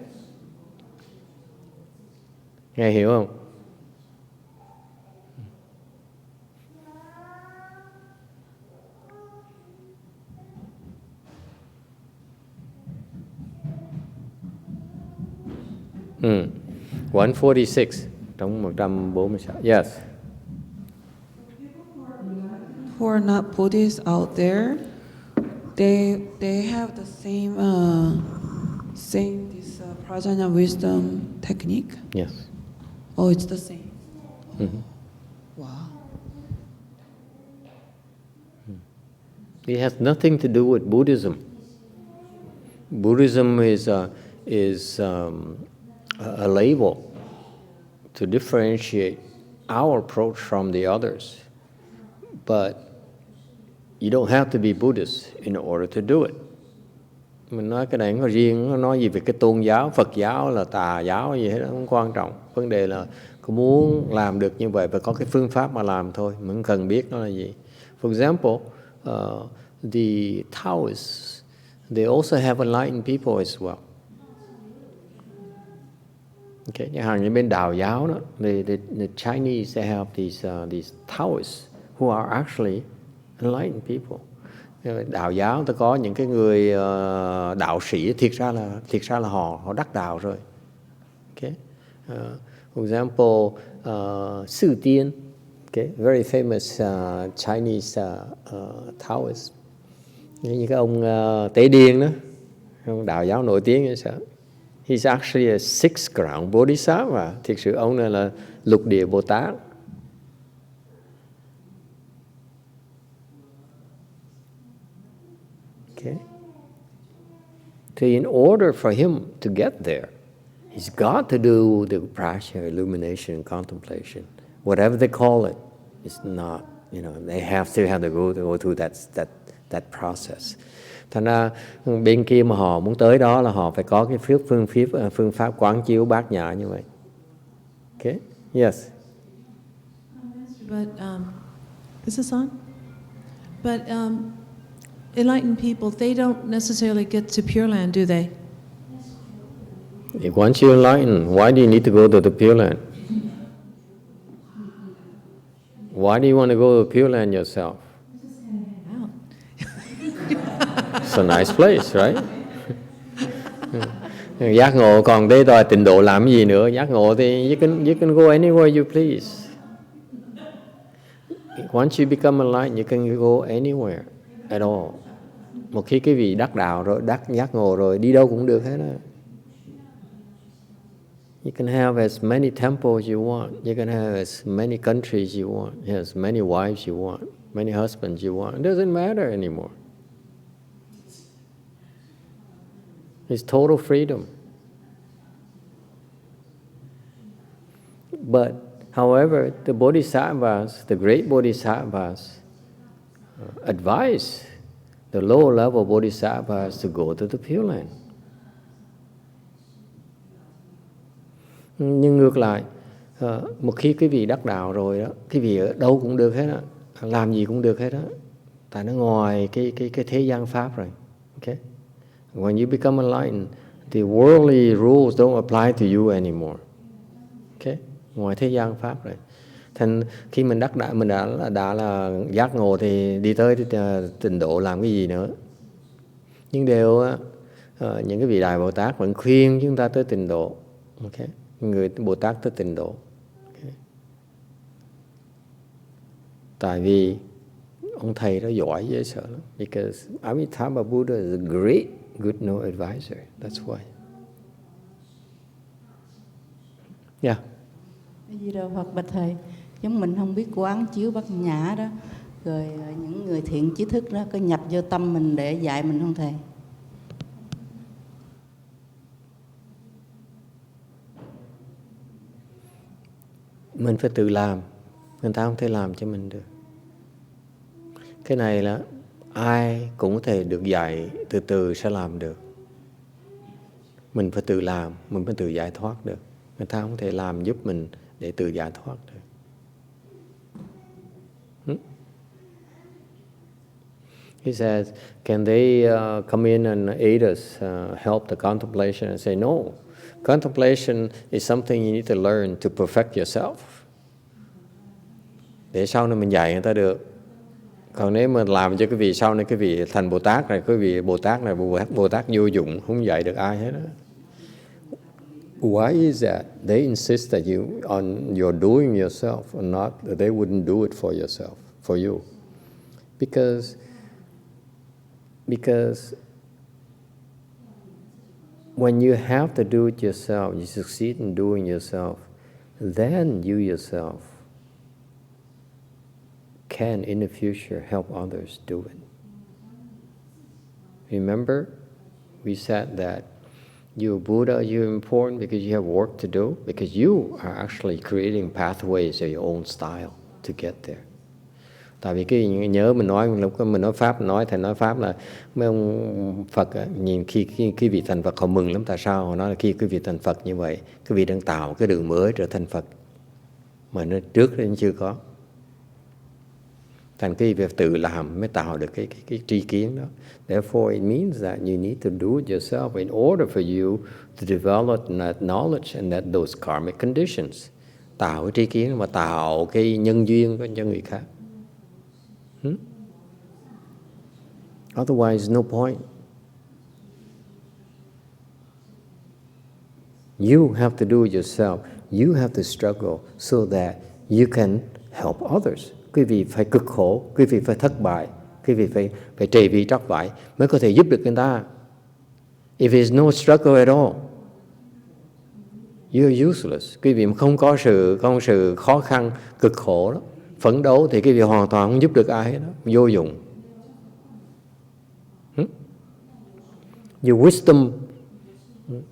Nghe hiểu không? Mm. 146 trong 146. Yes. Who are not Buddhists out there, they have the same this prajna wisdom technique. Yes. Oh, it's the same. Mm-hmm. Wow. It has nothing to do with Buddhism. Buddhism is a label to differentiate our approach from the others. But you don't have to be Buddhist in order to do it. Mình nói cái này không có riêng, nó nói gì về cái tôn giáo, Phật giáo là tà giáo gì hết, không quan trọng. Vấn đề là có muốn làm được như vậy và có cái phương pháp mà làm thôi, mình không cần biết nó là gì. For example, the Taoists, they also have enlightened people as well. Okay, chẳng hạn như bên Đạo giáo đó, the Chinese, they have these Taoists who are actually enlightened people. Đạo giáo ta có những cái người đạo sĩ, thiệt ra là họ đắc đạo rồi. Okay, for example, Sư Tiên, okay, very famous Chinese Taoist. Như cái ông Tế Điên đó, ông đạo giáo nổi tiếng như sao? He's actually a sixth ground Bodhisattva. Thực sự ông này là lục địa Bồ Tát. Okay. So in order for him to get there, he's got to do the prajna, illumination, contemplation, whatever they call it. It's not, they still have to go through that process. Thành ra bên kia mà họ muốn tới đó là họ phải có cái phương pháp quán chiếu bát nhã như vậy. Okay? Yes. But is this on? But enlightened people, they don't necessarily get to Pure Land, do they? Once you're enlightened, why do you need to go to the Pure Land? Why do you want to go to the Pure Land yourself? It's a nice place, right? Giác ngộ còn đây đòi tịnh độ làm gì nữa? Giác ngộ thì you can go anywhere you please. Once you become enlightened, you can go anywhere at all. Một khi cái vị đắc đạo rồi, giác ngộ rồi, đi đâu cũng được hết á. You can have as many temples you want. You can have as many countries you want. As many wives you want. Many husbands you want. It doesn't matter anymore. It's total freedom. But, however, the bodhisattvas, the great bodhisattvas, advise the lower level bodhisattvas to go to the Pure Land. Nhưng ngược lại, một khi quý vị đắc đạo rồi đó, quý vị ở đâu cũng được hết á, làm gì cũng được hết á, tại nó ngoài cái thế gian pháp rồi. Okay? When you become enlightened, the worldly rules don't apply to you anymore. Okay? Ngoài thế gian pháp rồi. Thành khi mình đắc đạo, mình đã là giác ngộ thì đi tới tịnh độ làm cái gì nữa. Nhưng đều những cái vị Đại Bồ Tát vẫn khuyên chúng ta tới tịnh độ. Okay? Người Bồ Tát tới tịnh độ. Okay? Tại vì ông thầy đó giỏi dễ sợ lắm. Because Amitabha Buddha is a great good no advisor. That's why. Yeah. Di Đà Phật bạch thầy, giống mình không biết quán chiếu bát nhã đó, rồi những người thiện trí thức đó có nhập vô tâm mình để dạy mình không thầy? Mình phải tự làm, người ta không thể làm cho mình được. Cái này là ai cũng có thể được dạy, từ từ sẽ làm được. Mình phải tự làm, mình phải tự giải thoát được. Người ta không thể làm giúp mình để tự giải thoát được. He says, can they come in and aid us, help the contemplation? And say, no. Contemplation is something you need to learn to perfect yourself. Để sau này mình dạy người ta được. Còn nếu mà làm cho cái vị sau này cái vị thành Bồ Tát này, cái vị Bồ Tát này Bồ Tát vô dụng, không dạy được ai hết đó. Why is that? They insist that you're doing yourself and not that they wouldn't do it for yourself, for you. Because when you have to do it yourself, you succeed in doing yourself, then you yourself can in the future help others do it. Remember, we said that you're Buddha, you're important because you have work to do, because you are actually creating pathways of your own style to get there. Tại vì cái nhớ mình nói Pháp, thầy nói Pháp là mấy ông Phật nhìn khi vị thành Phật họ mừng lắm. Tại sao? Họ nói là khi cái vị thành Phật như vậy, cái vị đang tạo cái đường mới trở thành Phật mà nó trước đến chưa có. Thành cái việc tự làm mới tạo được cái tri kiến đó. Therefore it means that you need to do it yourself in order for you to develop that knowledge and those karmic conditions. Tạo cái tri kiến mà tạo cái nhân duyên cho người khác. Otherwise, no point. You have to do it yourself. You have to struggle so that you can help others. Quý vị phải cực khổ, quý vị phải thất bại, quý vị phải trì vị trắc bại mới có thể giúp được người ta. If there is no struggle at all, you're useless. Quý vị không có sự khó khăn, cực khổ đó, phấn đấu thì quý vị hoàn toàn không giúp được ai hết đó, vô dụng. Your wisdom,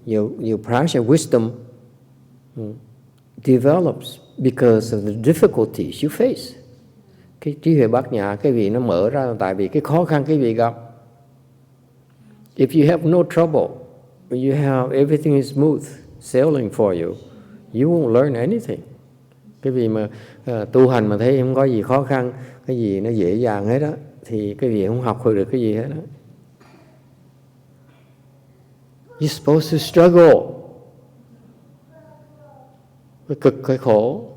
your prajna wisdom develops because of the difficulties you face. Cái trí huệ bát nhã cái vị nó mở ra tại vì cái khó khăn cái vị gặp. If you have no trouble, you have everything is smooth sailing for you, you won't learn anything. Cái vị mà tu hành mà thấy không có gì khó khăn, cái gì nó dễ dàng hết á, thì cái vị không học được cái gì hết á. You're supposed to struggle. Cái cực cái khổ.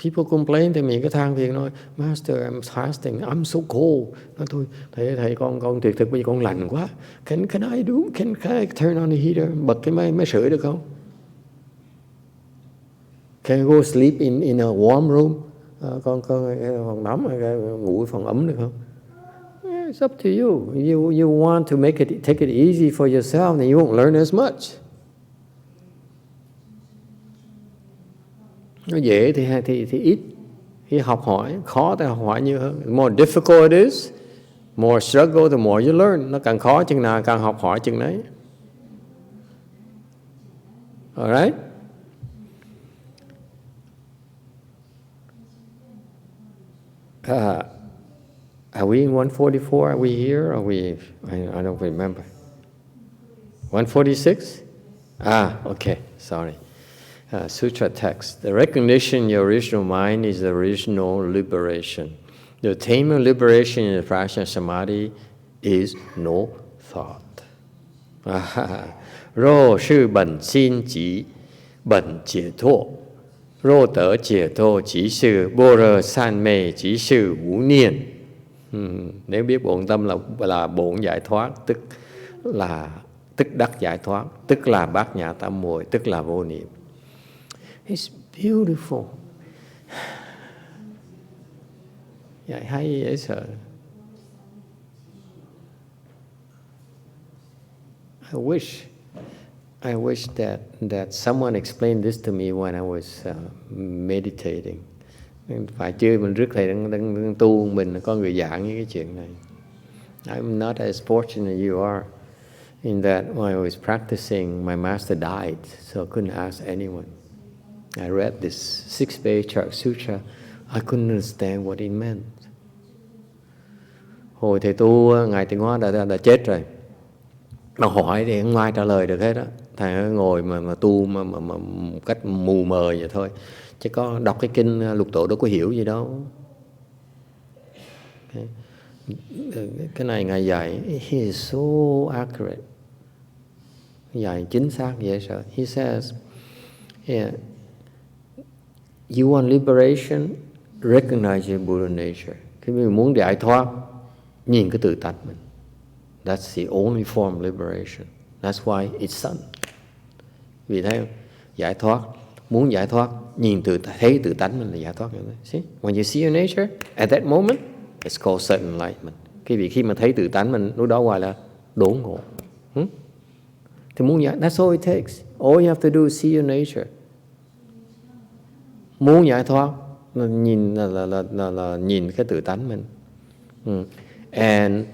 People complain to me, cái than phiền nói, Master, I'm fasting, I'm so cold. Nói thôi, thầy con tuyệt thực bây giờ con lạnh quá. Can I turn on the heater, bật cái máy sưởi được không? Can I go sleep in a warm room? Con phòng nóng, ngủ phòng ấm được không? Yeah, it's up to you. You want to take it easy for yourself, then you won't learn as much. Nó dễ thì ít, khi học hỏi, khó thì học hỏi nhiều hơn. The more difficult it is, more struggle, the more you learn. Nó càng khó chừng nào càng học hỏi chừng đấy. Alright? Are we in 144? Are we here? Are we? I don't remember. 146? Okay, sorry. Sutra text. The recognition of your original mind is the original liberation. The attainment of liberation in the Prajna Samadhi is no thought. Rô sư bần xin chỉ bần解脱. Rô tớ解脱chỉ sư bồ rơ san mê chỉ sư vũ niên. Nếu biết bổn tâm là bổn giải thoát, tức đắc giải thoát, tức là bát nhã tam muội, tức là vô niệm. It's beautiful. Dạy hay dễ sợ. I wish that someone explained this to me when I was meditating. Phải chứ mình rước thầy đang tu, mình có người giảng những cái chuyện này. I'm not as fortunate as you are in that when I was practicing, my master died, so I couldn't ask anyone. I read this 6th Patriarch Sutra. I couldn't understand what it meant. Hồi thầy tu, Ngài Tịnh Hóa đã chết rồi. Mà hỏi thì không ai trả lời được hết á. Thầy ngồi mà tu mà một cách mù mờ vậy thôi. Chứ có đọc cái kinh lục tổ đâu có hiểu gì đâu. Cái này Ngài dạy, he is so accurate. Dạy chính xác dễ sợ. He says, yeah, you want liberation, recognize your Buddha nature. Khi mình muốn giải thoát, nhìn cái tự tánh mình. That's the only form of liberation. That's why it's sun. Vì thế giải thoát, muốn giải thoát, thấy tự tánh mình là giải thoát. See? When you see your nature, at that moment, it's called sudden enlightenment. Khi mà thấy tự tánh mình, lúc đó gọi là đốn ngộ. Thì muốn giải, that's all it takes. All you have to do is see your nature. Muốn giải thoát, nhìn là nhìn cái tự tánh mình. And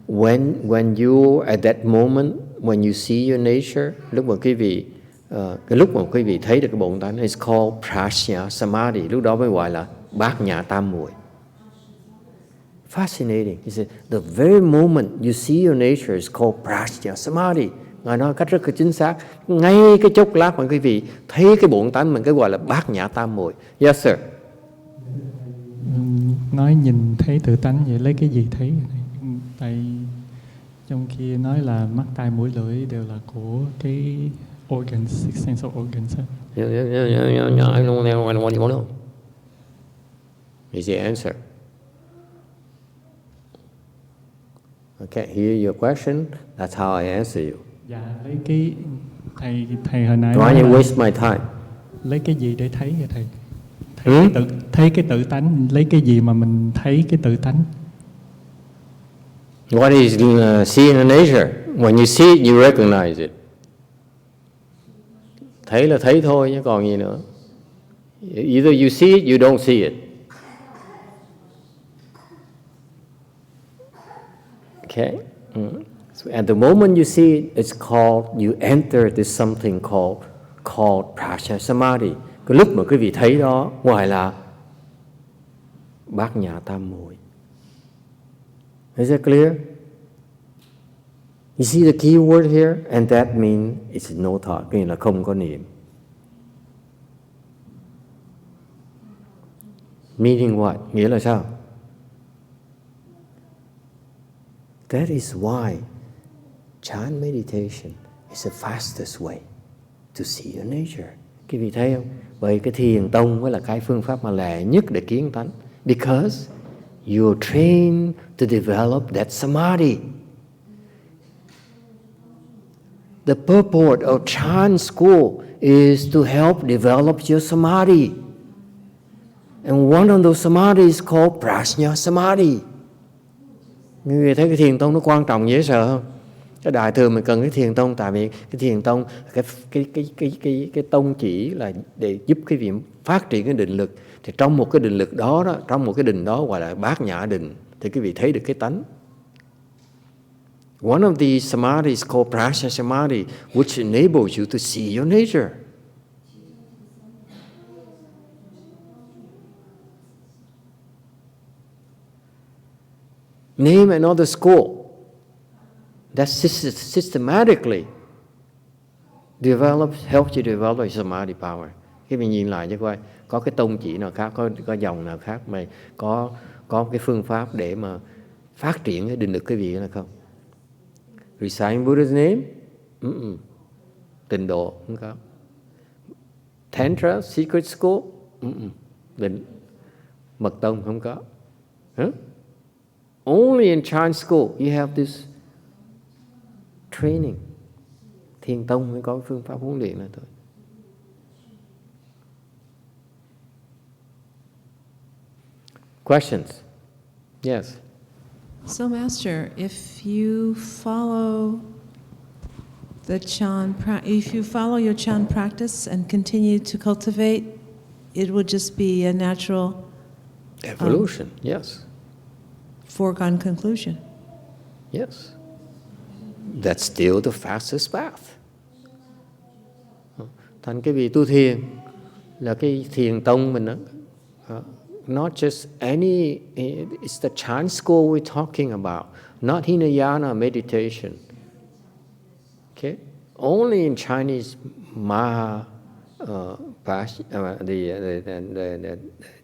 when you at that moment, when you see your nature, lúc mà quý vị thấy được cái bổn tánh, it's called Prajna Samadhi. Lúc đó mới gọi là bát nhã tam muội. Fascinating. He said, the very moment you see your nature is called Prajna Samadhi. Ngài nói cách rất là chính xác. Ngay cái chốc lát mà quý vị thấy cái bổn tánh mình, cái gọi là bát nhã tam muội. Yes sir. Nói nhìn thấy tự tánh vậy, lấy cái gì thấy? Tại trong kia nói là mắt, tai, mũi, lưỡi đều là của cái organs, six sense of organs. Yeah, I don't know what you want to know. Is the answer. Okay, hear your question. That's how I answer you. Dạ, lấy cái thầy hồi nãy Why you waste my time? Lấy cái gì để thấy vậy thầy? Thấy cái tự tánh, lấy cái gì mà mình thấy cái tự tánh? What is seeing a nature? When you see it, you recognize it. Thấy là thấy thôi chứ còn gì nữa. Either you see it, you don't see it. Okay? So at the moment you see it, it's called, you enter this something called Prajna Samadhi. Cái lúc mà quý vị thấy đó, ngoài là bát nhã tam muội. Is it clear? You see the key word here? And that means it's no thought, nghĩa là không có niệm. Meaning what? Nghĩa là sao? That is why chant meditation is the fastest way to see your nature. Quý vị thấy không? Bởi cái thiền tông mới là cái phương pháp mà lẹ nhất để kiến tánh. Because you're trained to develop that samadhi. The purport of Chan school is to help develop your samadhi. And one of those samadhi is called Prajna Samadhi. Người thấy cái thiền tông nó quan trọng dễ sợ không? Cái đại thừa mình cần cái thiền tông, tại vì cái thiền tông, cái tông chỉ là để giúp cái vị phát triển cái định lực. Thì trong một cái định lực đó, trong một cái định đó gọi là bát nhã định, thì quý vị thấy được cái tánh. One of the samadhi is called Prajna Samadhi, which enables you to see your nature. Name another school that systematically helps you develop samadhi power. Khi mình nhìn lại cho coi có cái tông chỉ nào khác, có dòng nào khác mà có cái phương pháp để mà phát triển cái định lực cái vị là không? Reciting Buddha's name? Tịnh độ không có. Tantra, secret school? Định mật tông không có. Only in Chan school you have this training. Thiền tông mới có phương pháp huấn luyện này thôi. Questions? Yes. So, Master, if you follow your Chan practice and continue to cultivate, it will just be a natural evolution. Yes. Foregone conclusion. Yes. That's still the fastest path. Thành cái vị tu thiền là cái thiền tông mình đó. Not just any, it's the Chan school we're talking about, not Hinayana meditation. Okay? Only in Chinese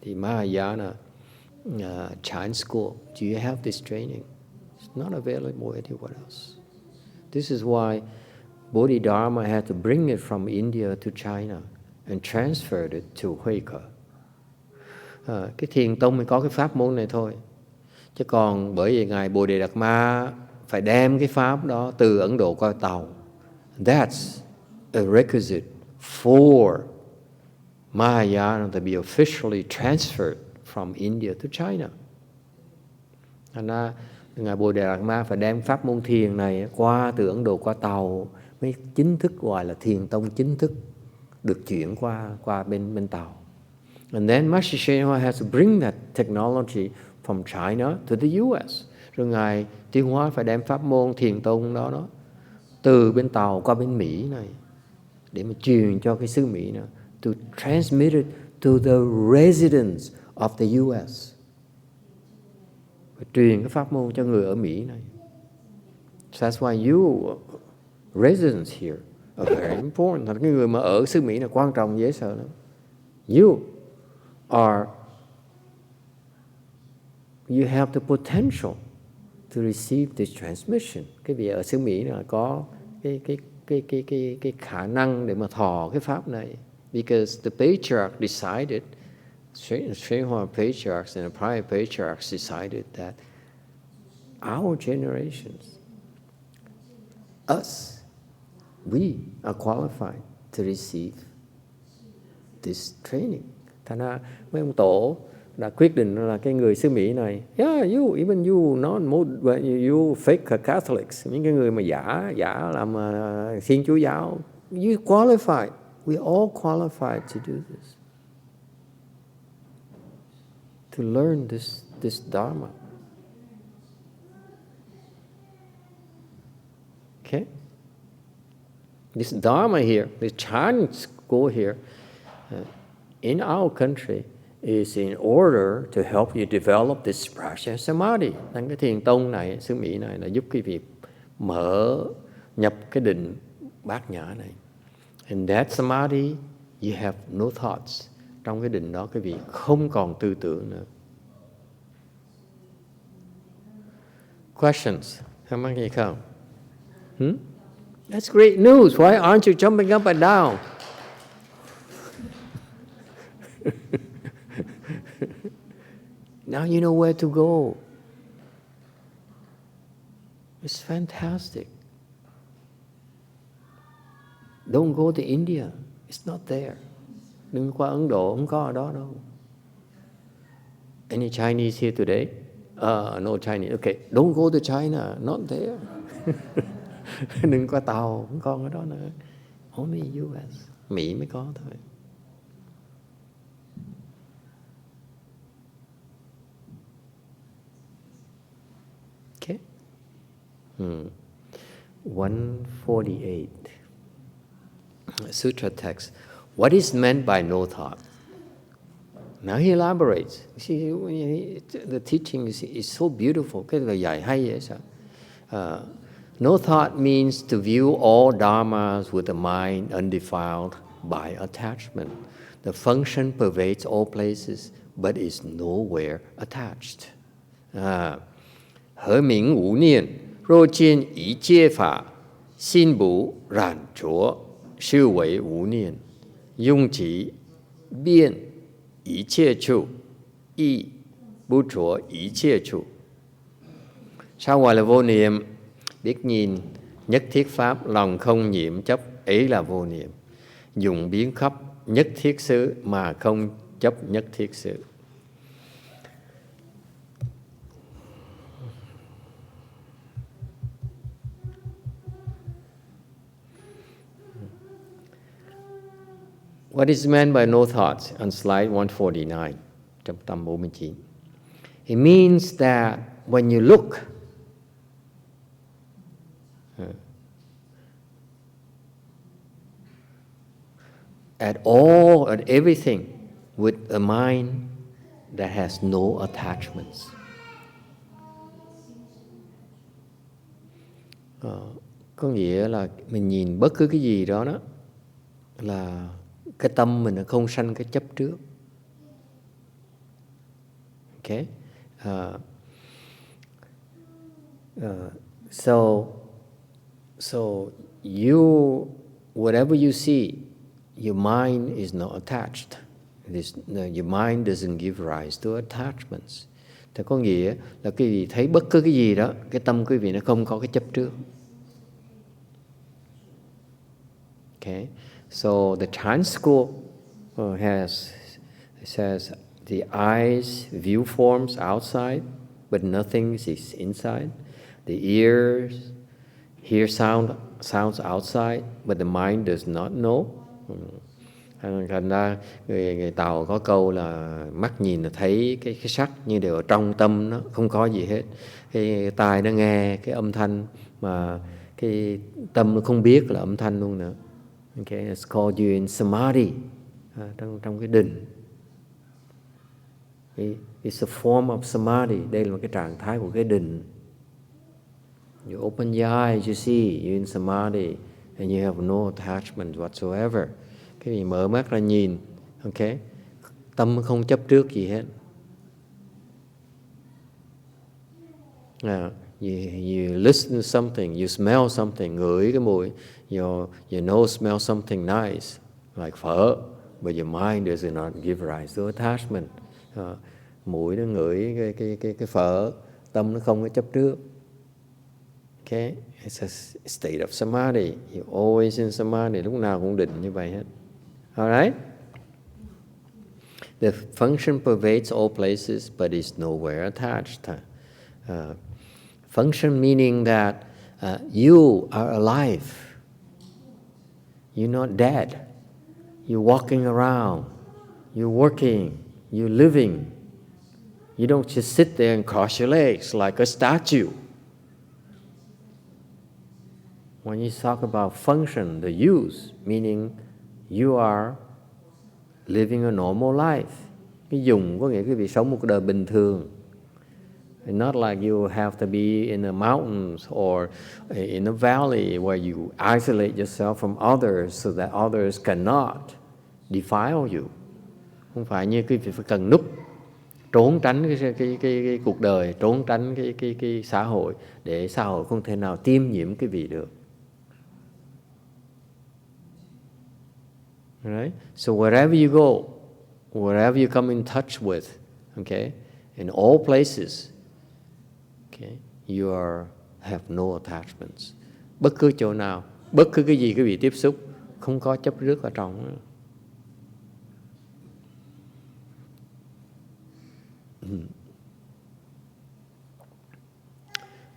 the Mahayana Chan school do you have this training. It's not available anywhere else. This is why Bodhidharma had to bring it from India to China and transferred it to Huica. Cái thiền tông mới có cái pháp môn này thôi. Chứ còn bởi vì Ngài Bồ Đề Đạt Ma phải đem cái pháp đó từ Ấn Độ qua tàu. That's a requisite for Mahayana to be officially transferred from India to China. Thành ra Ngài Bồ Đề Đạt Ma phải đem pháp môn thiền này qua từ Ấn Độ qua tàu mới chính thức gọi là thiền tông chính thức được chuyển qua bên tàu. And then Master YongHua has to bring that technology from China to the US. Rồi Ngài Tiến Hóa phải đem pháp môn thiền tông đó từ bên tàu qua bên Mỹ này để mà truyền cho cái xứ Mỹ này, to transmit it to the residents of the US. Phải truyền cái pháp môn cho người ở Mỹ này. So that's why you residents here are very important. Cái người mà ở xứ Mỹ là quan trọng dễ sợ lắm. You have the potential to receive this transmission. Cái vị ở xứ Mỹ là có cái khả năng để mà thọ cái pháp này. Because the patriarch decided, YongHua patriarchs and the prior patriarchs decided that our generations, us, we are qualified to receive this training. Thành ra mấy ông tổ đã quyết định là cái người xứ Mỹ này, even you not you fake Catholics, những cái người mà giả làm Thiên Chúa giáo, you qualified. We all qualified to do this, to learn this Dharma. Okay, this Dharma here, the Chan school here, in our country is in order to help you develop this Prajna Samadhi. Nên cái thiền tông này, xứ Mỹ này là giúp cái việc nhập cái định bát nhã này. And that Samadhi, you have no thoughts. Trong cái định đó, cái vị không còn tư tưởng nữa. Questions? Không có gì không? That's great news. Why aren't you jumping up and down? Now you know where to go. It's fantastic. Don't go to India. It's not there. Đừng qua Ấn Độ, không có ở đó đâu. Any Chinese here today? No Chinese. Okay, don't go to China. Not there. Đừng qua tàu, không có ở đó nữa. Only US. Mỹ mới có thôi. Okay. 148. Sutra text. What is meant by no thought? Now he elaborates. See, the teaching is so beautiful. Cái lời dạy hay vậy sao? No thought means to view all dharmas with a mind undefiled by attachment. The function pervades all places, but is nowhere attached. Hở miễn ngũ niên, rô chiên ý chế phả, xin bù ràn chúa, siêu quẩy ngũ niên, dung chỉ biên ý chế chủ, y bù chúa ý chế chủ. Sao gọi là vô niệm? Biết nhìn, nhất thiết pháp, lòng không nhiễm chấp, ấy là vô niệm. Dùng biến khắp nhất thiết xứ mà không chấp nhất thiết xứ. What is meant by no thoughts on slide 149, trong tâm 49? It means that when you look at all, at everything with a mind that has no attachments. Có nghĩa là mình nhìn bất cứ cái gì đó là cái tâm mình nó không sanh cái chấp trước. Okay? So you, whatever you see, your mind is not attached. Your mind doesn't give rise to attachments. Thì có nghĩa là quý vị thấy bất cứ cái gì đó, cái tâm quý vị nó không có cái chấp trước. Okay, so the Chan school says the eyes view forms outside, but nothing is inside. The ears hear sounds outside, but the mind does not know. Thành ra người Tàu có câu là mắt nhìn là thấy cái sắc, nhưng đều ở trong tâm nó không có gì hết. Cái tai nó nghe cái âm thanh mà cái tâm nó không biết là âm thanh luôn nữa. Okay, it's called you in samadhi, trong cái định. It's a form of samadhi. Đây là một cái trạng thái của cái định. You open your eyes, you see, you're in samadhi, and you have no attachment whatsoever. Cái gì mở mắt ra nhìn, okay, tâm không chấp trước gì hết. You listen to something, you smell something, ngửi cái mùi, your nose smells something nice, like phở, but your mind does not give rise to attachment. Mũi nó ngửi cái phở, tâm nó không có chấp trước. Okay, it's a state of samadhi. You're always in samadhi, lúc nào cũng định như vậy hết. All right? The function pervades all places, but is nowhere attached. Function meaning that you are alive. You're not dead. You're walking around. You're working. You're living. You don't just sit there and cross your legs like a statue. When you talk about function, the use, meaning you are living a normal life. Cái dùng có nghĩa quý vị sống một cuộc đời bình thường. Not like you have to be in the mountains or in a valley where you isolate yourself from others so that others cannot defile you. Không phải như quý vị phải cần núp, trốn tránh cái cuộc đời, trốn tránh cái xã hội để xã hội không thể nào tiêm nhiễm quý vị được. Right? So wherever you go, wherever you come in touch with, okay, in all places, okay, you have no attachments. Bất cứ chỗ nào, bất cứ cái gì quý vị tiếp xúc, không có chấp trước ở trong.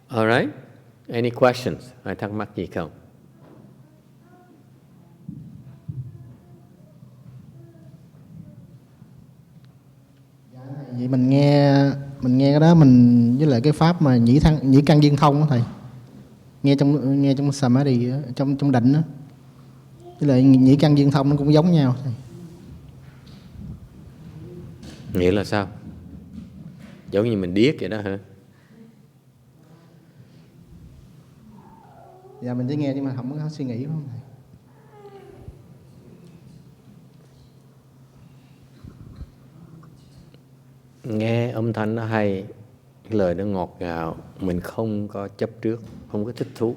All right? Any questions? Ai thắc mắc gì không? Vậy mình nghe cái đó, mình với lại cái pháp mà nhĩ căn viên thông đó thầy, nghe trong samadhi đó, trong định đó, với lại nhĩ căn viên thông nó cũng giống nhau thầy. Nghĩa là sao? Giống như mình điếc vậy đó hả? Dạ mình chỉ nghe nhưng mà không có suy nghĩ phải không thầy? Nghe âm thanh nó hay, lời nó ngọt ngào, mình không có chấp trước, không có thích thú.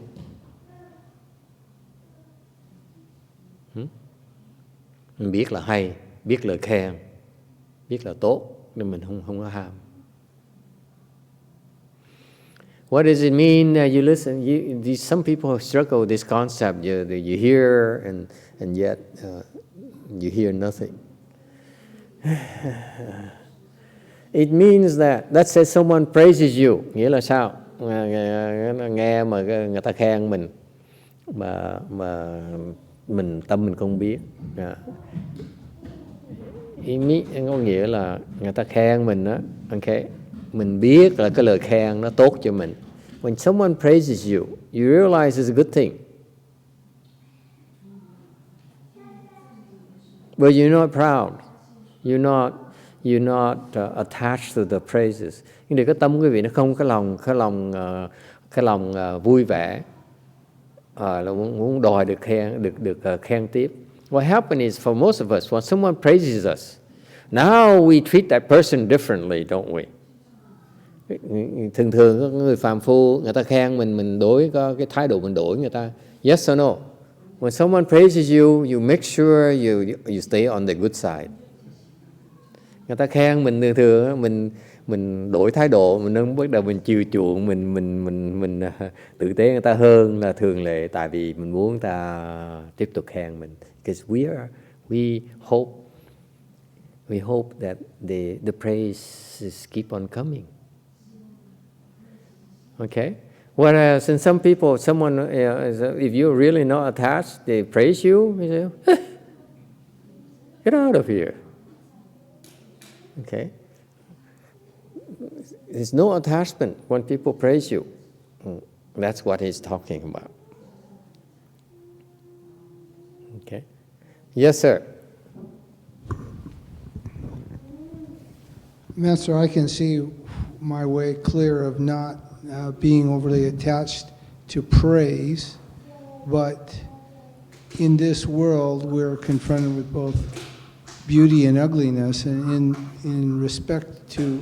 Mình biết là hay, biết lời khen, biết là tốt, nên mình không có ham. What does it mean? You listen. Some people struggle with this concept. You hear and yet you hear nothing. It means that let's say someone praises you. Nghĩa là sao? Nghe mà người ta khen mình mà mình tâm mình không biết. Ý có nghĩa là người ta khen mình đó, okay. Mình biết là cái lời khen nó tốt cho mình. When someone praises you, you realize it's a good thing. But you're not proud. You're not attached to the praises. Nhưng để cái tâm quý vị nó không cái lòng vui vẻ, là muốn đòi được khen tiếp. What happens is for most of us, when someone praises us, now we treat that person differently, don't we? Thường có người phàm phu, người ta khen mình đổi có cái thái độ mình đổi người ta. Yes or no? When someone praises you, you make sure you stay on the good side. Người ta khen mình thường mình đổi thái độ, mình bắt đầu mình chiều chuộng, mình tử tế người ta hơn là thường lệ, tại vì mình muốn người ta tiếp tục khen mình. Because we hope that the praises keep on coming. Okay. Whereas in some people, if you're really not attached, they praise you say, get out of here. Okay. There's no attachment when people praise you. That's what he's talking about. Okay. Yes, sir. Master, I can see my way clear of not being overly attached to praise, but in this world we're confronted with both beauty and ugliness, and in respect to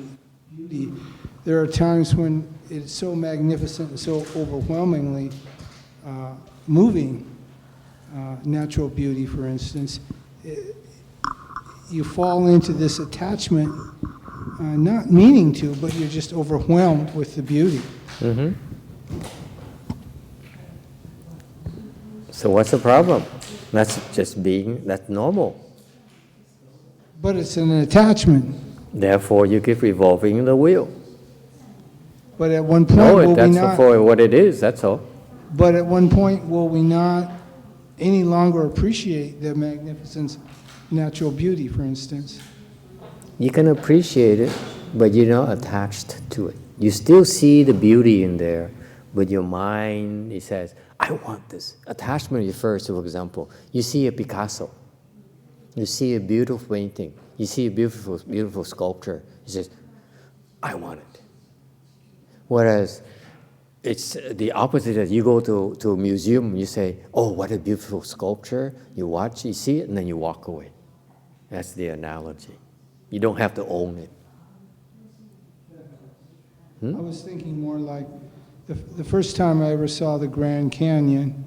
beauty, there are times when it's so magnificent and so overwhelmingly moving, natural beauty, for instance, you fall into this attachment, not meaning to, but you're just overwhelmed with the beauty. Mm-hmm. So what's the problem? That's normal. But it's an attachment. Therefore, you keep revolving the wheel. But at one point, that's for what it is, that's all. But at one point, will we not any longer appreciate the magnificence of natural beauty, for instance? You can appreciate it, but you're not attached to it. You still see the beauty in there, but your mind, it says, I want this. Attachment refers to, for example, you see a Picasso. You see a beautiful painting. You see a beautiful sculpture. You say, I want it. Whereas it's the opposite. You go to a museum, you say, oh, what a beautiful sculpture. You watch, you see it, and then you walk away. That's the analogy. You don't have to own it. I was thinking more like the first time I ever saw the Grand Canyon,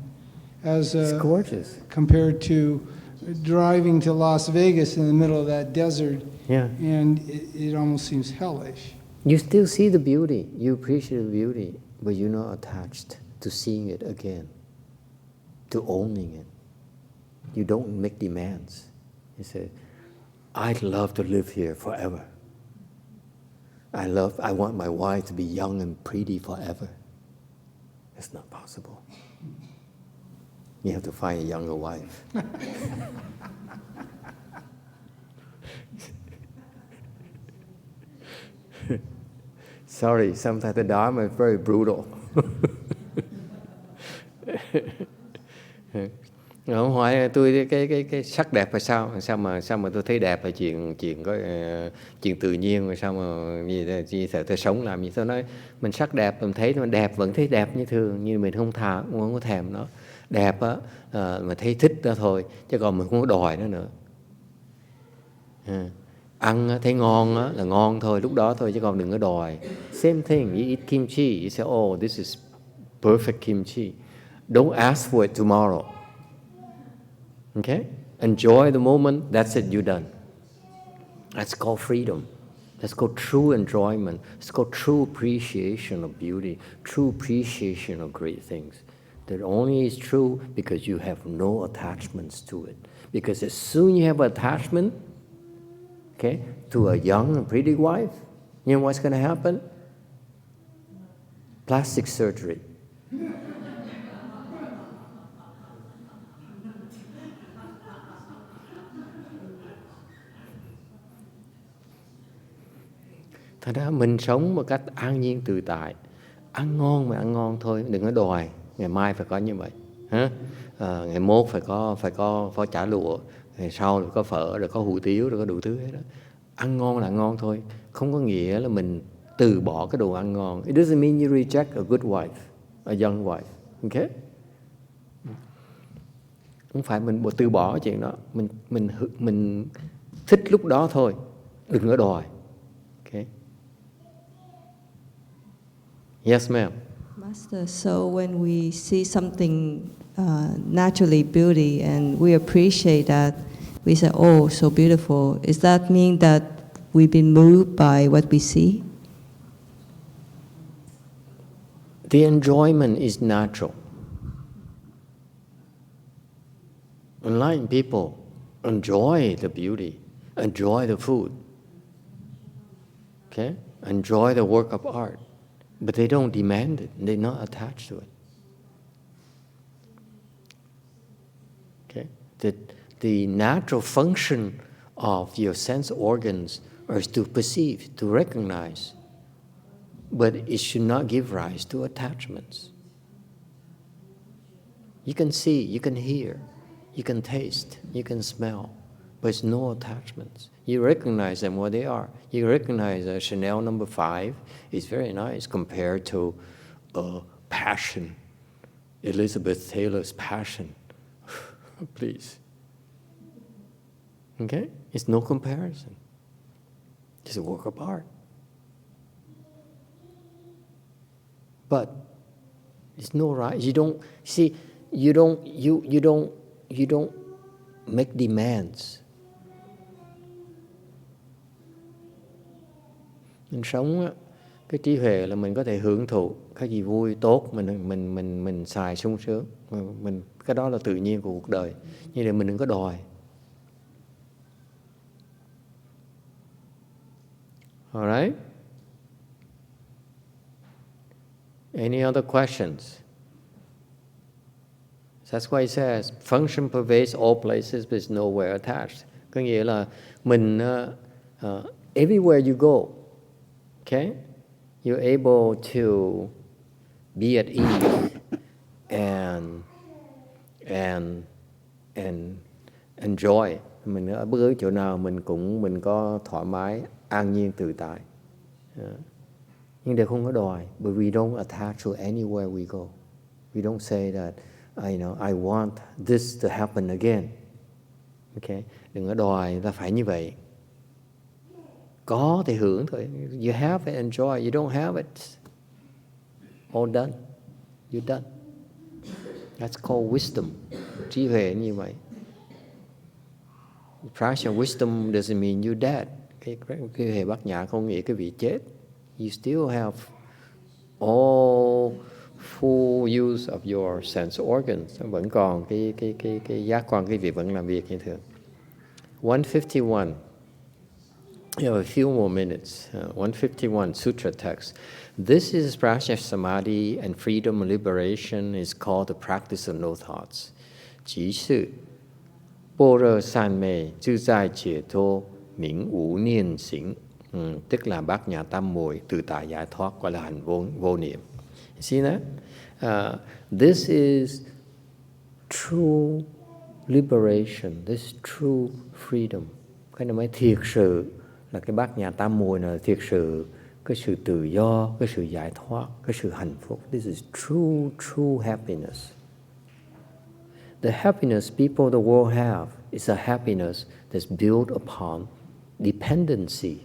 it's gorgeous compared to driving to Las Vegas in the middle of that desert, and it almost seems hellish. You still see the beauty, you appreciate the beauty, but you're not attached to seeing it again, to owning it. You don't make demands. You say, I'd love to live here forever. I want my wife to be young and pretty forever. It's not possible. You have to find a younger wife. Sorry, sometimes the Dharma is very brutal. Ông hỏi tôi cái sắc đẹp là sao mà tôi thấy đẹp là chuyện tự nhiên, rồi sao mà gì tôi sống làm gì. Tôi nói mình sắc đẹp mình thấy, mình đẹp vẫn thấy đẹp như thường, nhưng mình không có thèm nó. Đẹp á mà thấy thích đó thôi, chứ còn mình không có đòi nó nữa. Ăn thấy ngon á là ngon thôi, lúc đó thôi, chứ còn đừng có đòi. Same thing, you eat kimchi, you say, oh, this is perfect kimchi. Don't ask for it tomorrow. Okay? Enjoy the moment, that's it, you're done. That's called freedom. That's called true enjoyment. It's called true appreciation of beauty, true appreciation of great things. That only is true because you have no attachments to it. Because as soon you have attachment, okay, to a young and pretty wife, you know what's going to happen? Plastic surgery. Thật ra mình sống một cách an nhiên tự tại, ăn ngon mà ăn ngon thôi, đừng có đòi ngày mai phải có như vậy, ngày mốt phải có phó chả lụa, ngày sau rồi có phở, rồi có hủ tiếu, rồi có đủ thứ hết đó. Ăn ngon là ăn ngon thôi, không có nghĩa là mình từ bỏ cái đồ ăn ngon. It doesn't mean you reject a good wife, a young wife, okay? Không phải mình từ bỏ cái chuyện đó, mình thích lúc đó thôi, đừng có đòi, okay? Yes, ma'am. Master, so when we see something naturally beauty and we appreciate that, we say, oh, so beautiful. Does that mean that we've been moved by what we see? The enjoyment is natural. Enlightened people enjoy the beauty, enjoy the food, okay? Enjoy the work of art. But they don't demand it. They're not attached to it. Okay? The natural function of your sense organs is to perceive, to recognize. But it should not give rise to attachments. You can see, you can hear, you can taste, you can smell, but it's no attachments. You recognize them what they are. You recognize a Chanel number 5 is very nice compared to passion, Elizabeth Taylor's passion. Please. Okay? It's no comparison. It's a work of art. But it's no right. You don't see. You don't make demands. Mình sống á, cái trí huệ là mình có thể hưởng thụ cái gì vui tốt, mình xài sung sướng, cái đó là tự nhiên của cuộc đời. Nhưng để mình đừng có đòi. Alright? Any other questions? That's why it says function pervades all places but is nowhere attached. Có nghĩa là mình everywhere you go, okay, you're able to be at ease and enjoy. Mình ở bất cứ chỗ nào mình có thoải mái, an nhiên tự tại. Nhưng đều không có đòi, but we don't attach to anywhere we go. We don't say that I want this to happen again. Okay? Đừng có đòi là phải như vậy. Có thì hưởng thôi. You have it, enjoy. You don't have it, all done. You're done. That's called wisdom. Trí huệ như vậy. Prajna wisdom doesn't mean you're dead. Cái hệ bát nhã không nghĩa cái vị chết. You still have all full use of your sense organs. Vẫn còn cái giác quan, cái vị vẫn làm việc như thường. 151. You have a few more minutes. 151 Sutra text. This is Prajna Samadhi and freedom and liberation is called the practice of no thoughts. Chỉ sự bồ rơ san mê chư zai chie thô miễn ủ niên xỉn. Tức là bát nhã tam muội, tự tại giải thoát, gọi là hành vô niệm. See that? This is true liberation, this true freedom. Cái này mới thiệt sự là cái bát nhã tam muội này, thiệt sự cái sự tự do, cái sự giải thoát, cái sự hạnh phúc. This is true happiness. The happiness people of the world have is a happiness that's built upon dependency.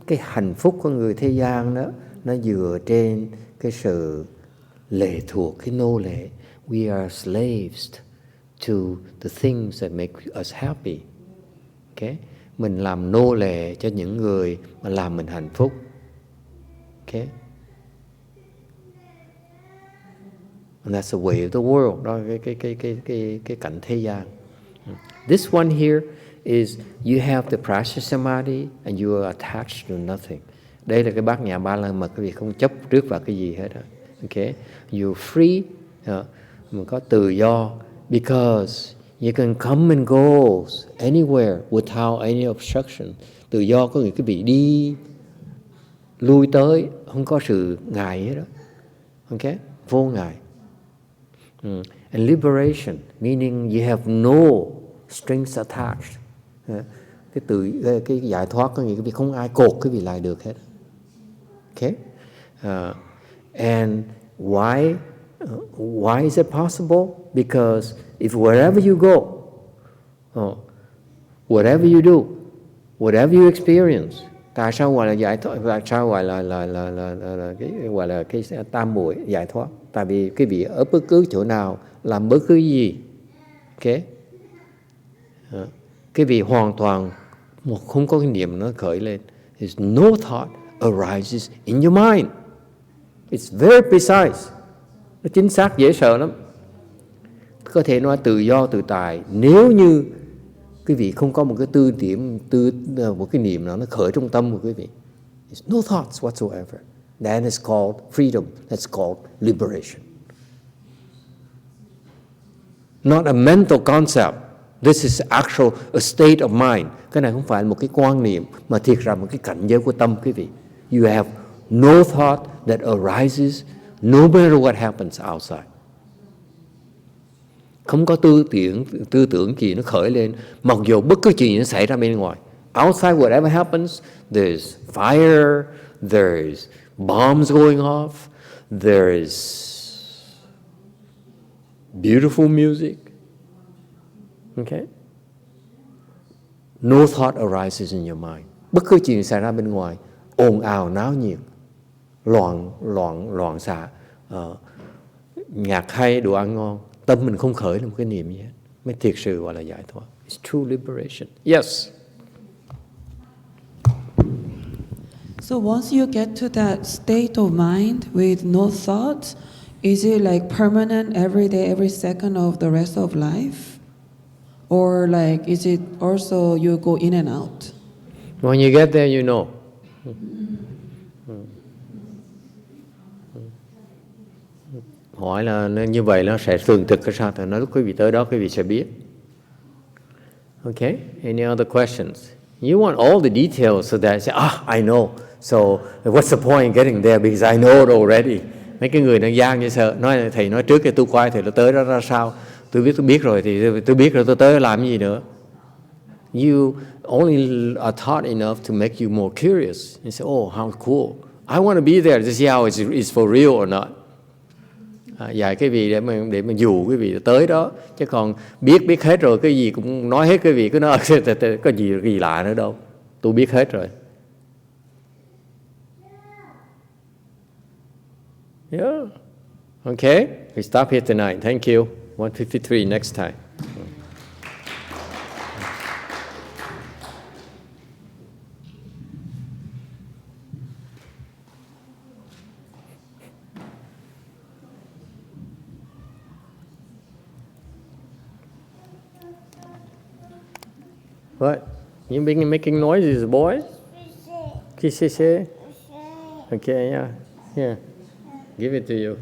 Cái hạnh phúc của người thế gian đó, nó dựa trên cái sự lệ thuộc, cái nô lệ. We are slaves to the things that make us happy. Okay? Mình làm nô lệ cho những người mà làm mình hạnh phúc. Okay? And that's the way of the world. Đó cái cảnh thế gian. This one here is you have the Prajna Samadhi and you are attached to nothing. Đây là cái bát nhã ba la mật, quý vị không chấp trước vào cái gì hết. Okay? You're free. Mình có tự do because you can come and go anywhere without any obstruction. Tự do có nghĩa quý vị đi lui tới, không có sự ngại hết đó. Okay? Vô ngại. And liberation, meaning you have no strings attached. Cái giải thoát có nghĩa quý vị không ai cột quý vị lại được hết. Okay? And why is it possible? Because if wherever you go, whatever you do, whatever you experience, tại sao gọi là giải thoát? Tại sao gọi là cái gọi là cái tam muội giải thoát? Tại vì quý vị ở bất cứ chỗ nào làm bất cứ gì, okay? Quý vị hoàn toàn không có cái niệm nó khởi lên. There's no thought arises in your mind. It's very precise. Nó chính xác, dễ sợ lắm. Có thể nói tự do tự tại nếu như quý vị không có một cái một cái niệm nào nó khởi trong tâm của quý vị. There's no thoughts whatsoever. That is called freedom. That's called liberation. Not a mental concept. This is actual a state of mind. Cái này không phải một cái quan niệm mà thiệt ra một cái cảnh giới của tâm quý vị. You have no thought that arises no matter what happens outside. Không có tư tưởng gì nó khởi lên mặc dù bất cứ chuyện gì nó xảy ra bên ngoài. Outside whatever happens, there's fire, there's bombs going off, there's beautiful music. Okay? No thought arises in your mind. Bất cứ chuyện xảy ra bên ngoài, ồn ào náo nhiệt, loạn xạ, nhạc hay, đồ ăn ngon, tâm mình không khởi lên một cái niệm gì hết, mới thiệt sự gọi là giải thoát. It's true liberation. Yes. So once you get to that state of mind with no thoughts, is it like permanent every day, every second of the rest of life? Or like, is it also you go in and out? When you get there, you know. Hỏi là như vậy nó sẽ thường thực cái sao? Thì nói lúc quý vị tới đó quý vị sẽ biết. Okay? Any other questions? You want all the details so that say, I know. So what's the point in getting there because I know it already. Mấy cái người đang gian như sợ nói thầy nói trước cái tôi quay thầy nó tới đó ra sao? Tôi biết rồi thì tôi biết rồi tôi tới làm cái gì nữa. You only are taught enough to make you more curious. You say, oh, how cool. I want to be there to see how it's for real or not. Dạy cái vị để mà dụ cái vị tới đó, chứ còn biết hết rồi cái gì cũng nói hết cái vị cứ nói có gì lạ nữa đâu, tôi biết hết rồi. Yeah. Okay, we stop here tonight. Thank you. 153 next time. What? You been making noises, boy? Kisese? Okay, yeah. Here. Give it to you.